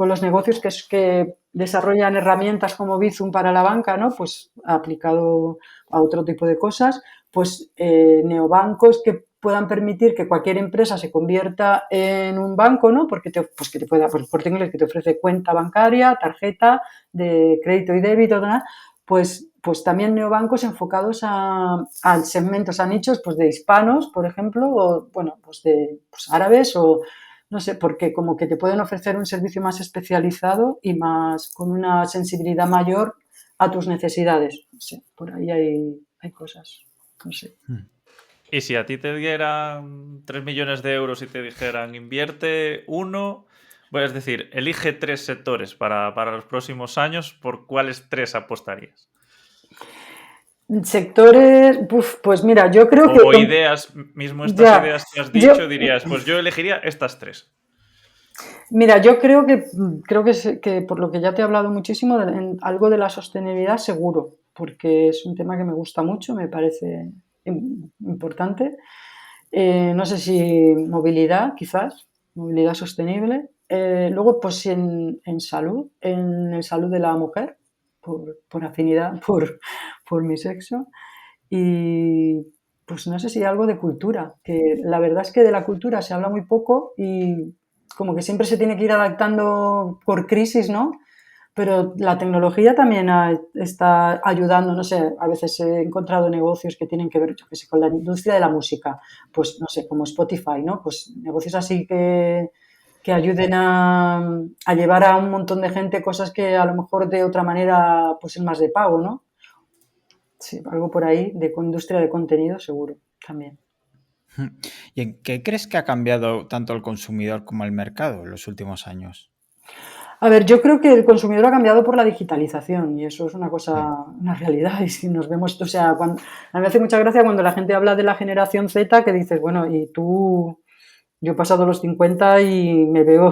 los negocios que desarrollan herramientas como Bizum para la banca, ¿no? Pues aplicado a otro tipo de cosas, pues neobancos que puedan permitir que cualquier empresa se convierta en un banco, ¿no? Porque que te pueda, por Corte Inglés, que te ofrece cuenta bancaria, tarjeta de crédito y débito, ¿no? Pues también neobancos enfocados a segmentos, a nichos, pues de hispanos, por ejemplo, o bueno, pues de árabes o no sé, porque como que te pueden ofrecer un servicio más especializado y más con una sensibilidad mayor a tus necesidades. No sé, por ahí hay cosas, no sé. Y si a ti te dieran 3 millones de euros y te dijeran invierte uno, es decir, elige 3 sectores para los próximos años, ¿por cuáles 3 apostarías? Sectores, pues mira, yo creo que O ideas, mismo estas ya, ideas que has yo, dicho, dirías, pues yo elegiría estas 3. mira, yo creo que por lo que ya te he hablado muchísimo, algo de la sostenibilidad seguro, porque es un tema que me gusta mucho, me parece importante. No sé si movilidad, quizás, movilidad sostenible. Luego, pues en salud, en el salud de la mujer, por afinidad, por mi sexo. Y pues no sé si algo de cultura, que la verdad es que de la cultura se habla muy poco y como que siempre se tiene que ir adaptando por crisis, ¿no? Pero la tecnología también está ayudando, no sé, a veces he encontrado negocios que tienen que ver, yo qué sé, con la industria de la música, pues no sé, como Spotify, ¿no? Pues negocios así que ayuden a llevar a un montón de gente cosas que a lo mejor de otra manera pues es más de pago, ¿no? Sí, algo por ahí de industria de contenido seguro también. ¿Y en qué crees que ha cambiado tanto el consumidor como el mercado en los últimos años? A ver, yo creo que el consumidor ha cambiado por la digitalización y eso es una Mm. cosa, una realidad. Y si nos vemos, o sea, a mí me hace mucha gracia cuando la gente habla de la generación Z que dices, bueno, y tú, yo he pasado los 50 y me veo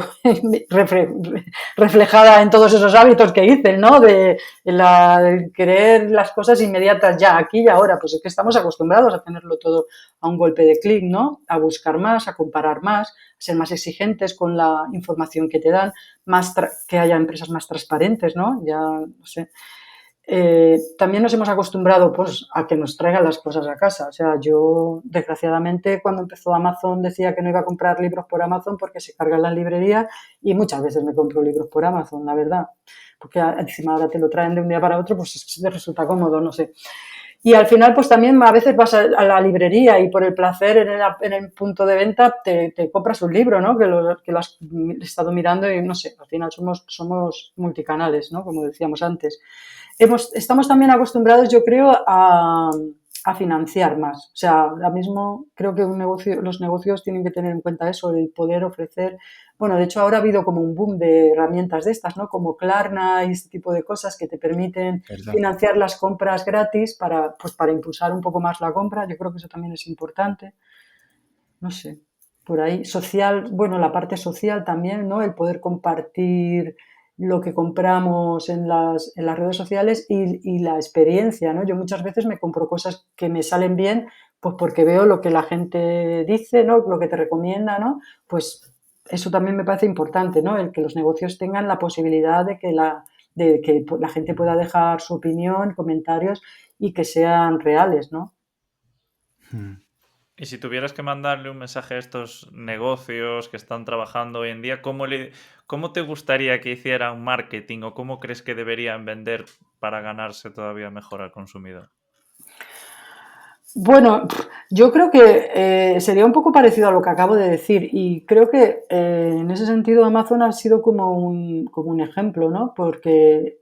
reflejada en todos esos hábitos que dicen, ¿no? De querer las cosas inmediatas ya, aquí y ahora. Pues es que estamos acostumbrados a tenerlo todo a un golpe de clic, ¿no? A buscar más, a comparar más, a ser más exigentes con la información que te dan, que haya empresas más transparentes, ¿no? Ya, no sé. También nos hemos acostumbrado pues, a que nos traigan las cosas a casa. O sea, yo, desgraciadamente, cuando empezó Amazon decía que no iba a comprar libros por Amazon porque se cargan las librerías y muchas veces me compro libros por Amazon, la verdad. Porque encima ahora te lo traen de un día para otro, pues te resulta cómodo, no sé. Y al final, pues también a veces vas a la librería y por el placer en el punto de venta te compras un libro, ¿no? Que lo has estado mirando y no sé, al final somos multicanales, ¿no? Como decíamos antes. Estamos también acostumbrados, yo creo, a financiar más. O sea, ahora mismo creo que los negocios tienen que tener en cuenta eso, el poder ofrecer. Bueno, de hecho ahora ha habido como un boom de herramientas de estas, ¿no? Como Klarna y este tipo de cosas que te permiten ¿Verdad? financiar las compras gratis pues para impulsar un poco más la compra. Yo creo que eso también es importante. No sé, por ahí. Social, bueno, la parte social también, ¿no? El poder compartir lo que compramos en las redes sociales y la experiencia, ¿no? Yo muchas veces me compro cosas que me salen bien, pues porque veo lo que la gente dice, ¿no? Lo que te recomienda, ¿no? Pues eso también me parece importante, ¿no? El que los negocios tengan la posibilidad de que la gente pueda dejar su opinión, comentarios y que sean reales, ¿no? Mm. Y si tuvieras que mandarle un mensaje a estos negocios que están trabajando hoy en día, ¿cómo te gustaría que hicieran marketing o cómo crees que deberían vender para ganarse todavía mejor al consumidor? Bueno, yo creo que sería un poco parecido a lo que acabo de decir y creo que en ese sentido Amazon ha sido como un ejemplo, ¿no? Porque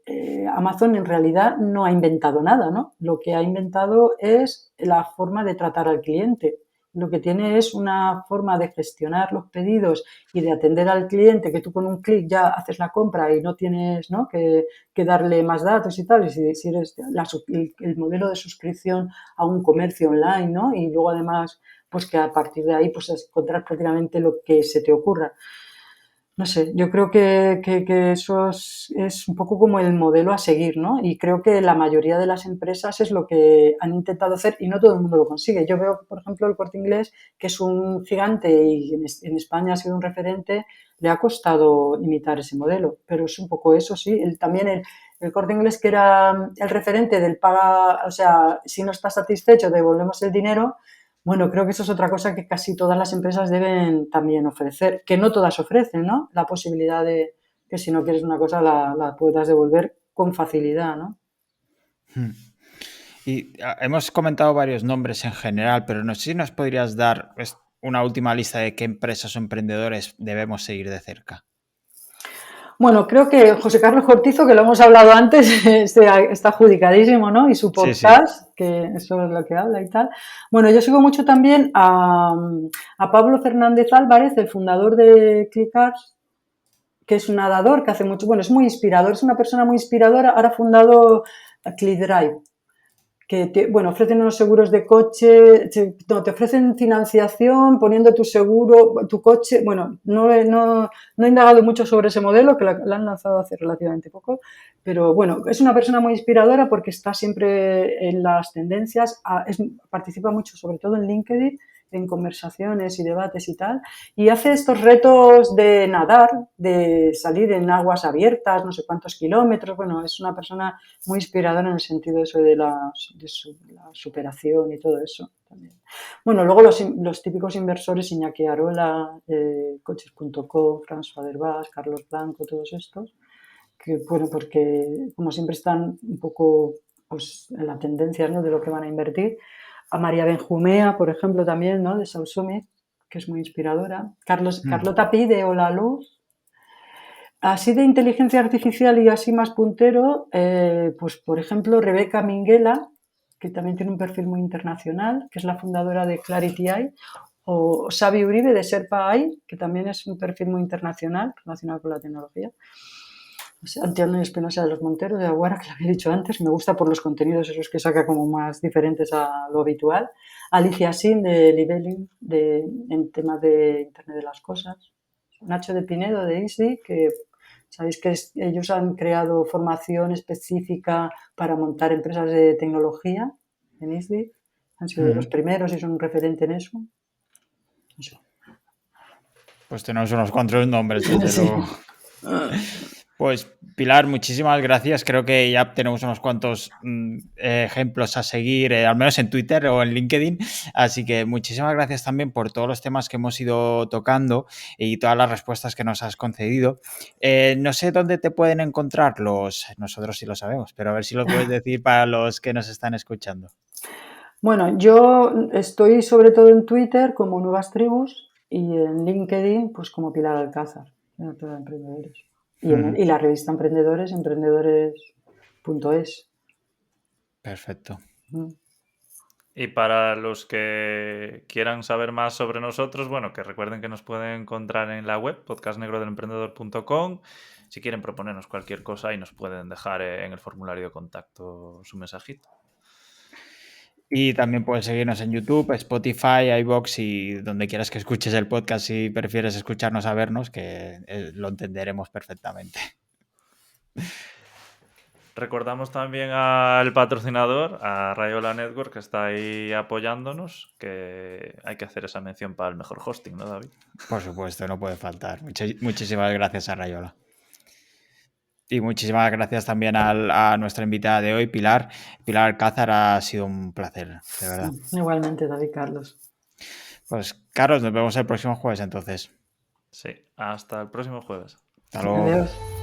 Amazon en realidad no ha inventado nada, ¿no? Lo que ha inventado es la forma de tratar al cliente. Lo que tiene es una forma de gestionar los pedidos y de atender al cliente que tú con un clic ya haces la compra y no tienes, ¿no? que darle más datos y tal. Y si eres el modelo de suscripción a un comercio online, ¿no? Y luego además, pues que a partir de ahí, pues encontrar prácticamente lo que se te ocurra. No sé, yo creo que eso es un poco como el modelo a seguir, ¿no? Y creo que la mayoría de las empresas es lo que han intentado hacer y no todo el mundo lo consigue. Yo veo, por ejemplo, el Corte Inglés, que es un gigante y en España ha sido un referente, le ha costado imitar ese modelo, pero es un poco eso, sí. También el Corte Inglés, que era el referente del paga, o sea, si no estás satisfecho, devolvemos el dinero. Bueno, creo que eso es otra cosa que casi todas las empresas deben también ofrecer, que no todas ofrecen, ¿no? La posibilidad de que si no quieres una cosa la puedas devolver con facilidad, ¿no? Mm. Y hemos comentado varios nombres en general, pero no sé si nos podrías dar una última lista de qué empresas o emprendedores debemos seguir de cerca. Bueno, creo que José Carlos Cortizo, que lo hemos hablado antes, está adjudicadísimo, ¿no? Y su Sí, sí. podcast, que eso es lo que habla y tal. Bueno, yo sigo mucho también a Pablo Fernández Álvarez, el fundador de ClickArs, que es un nadador que hace mucho, bueno, es muy inspirador, es una persona muy inspiradora, ahora ha fundado ClickDrive, que bueno, ofrecen unos seguros de coche, te ofrecen financiación poniendo tu seguro, tu coche, bueno, no he indagado mucho sobre ese modelo, que la han lanzado hace relativamente poco, pero bueno, es una persona muy inspiradora porque está siempre en las tendencias, participa mucho, sobre todo en LinkedIn, en conversaciones y debates y tal, y hace estos retos de nadar, de salir en aguas abiertas, no sé cuántos kilómetros, bueno, es una persona muy inspiradora en el sentido de eso de la superación y todo eso. también. Bueno, luego los típicos inversores, Iñaki Arola, Coches.com, François Derbas, Carlos Blanco, todos estos, que bueno, porque como siempre están un poco pues, en la tendencia, ¿no?, de lo que van a invertir. A María Benjumea, por ejemplo, también, ¿no?, de South Summit, que es muy inspiradora. Carlota Pi de Hola Luz. Así de inteligencia artificial y así más puntero, pues por ejemplo Rebeca Minguela, que también tiene un perfil muy internacional, que es la fundadora de Clarity AI, o Xavi Uribe de Serpa AI, que también es un perfil muy internacional relacionado con la tecnología. Antonio Espinosa de los Monteros de Aguara, que lo había dicho antes, me gusta por los contenidos esos que saca como más diferentes a lo habitual. Alicia Sin de Libeling, en temas de Internet de las Cosas. Nacho de Pinedo de ISDI, que sabéis que ellos han creado formación específica para montar empresas de tecnología en ISDI. Han sido de los primeros y son un referente en eso. Pues tenemos unos cuantos nombres, desde Sí. luego. Pues Pilar, muchísimas gracias. Creo que ya tenemos unos cuantos ejemplos a seguir, al menos en Twitter o en LinkedIn. Así que muchísimas gracias también por todos los temas que hemos ido tocando y todas las respuestas que nos has concedido. No sé dónde te pueden encontrar nosotros sí lo sabemos, pero a ver si lo puedes decir para los que nos están escuchando. Bueno, yo estoy sobre todo en Twitter como Nuevas Tribus y en LinkedIn pues como Pilar Alcázar, Directora de Emprendedores. Y la revista Emprendedores, emprendedores.es. Perfecto. Y para los que quieran saber más sobre nosotros, bueno, que recuerden que nos pueden encontrar en la web podcastnegrodelemprendedor.com. Si quieren proponernos cualquier cosa, ahí nos pueden dejar en el formulario de contacto su mensajito. Y también puedes seguirnos en YouTube, Spotify, iVoox y donde quieras que escuches el podcast si prefieres escucharnos a vernos, que lo entenderemos perfectamente. Recordamos también al patrocinador, a Rayola Network, que está ahí apoyándonos, que hay que hacer esa mención para el mejor hosting, ¿no, David? Por supuesto, no puede faltar. Muchísimas gracias a Rayola. Y muchísimas gracias también a nuestra invitada de hoy, Pilar. Pilar Alcázar, ha sido un placer, de verdad. Igualmente, David Carlos. Pues, Carlos, nos vemos el próximo jueves entonces. Sí, hasta el próximo jueves. Hasta luego. Adiós.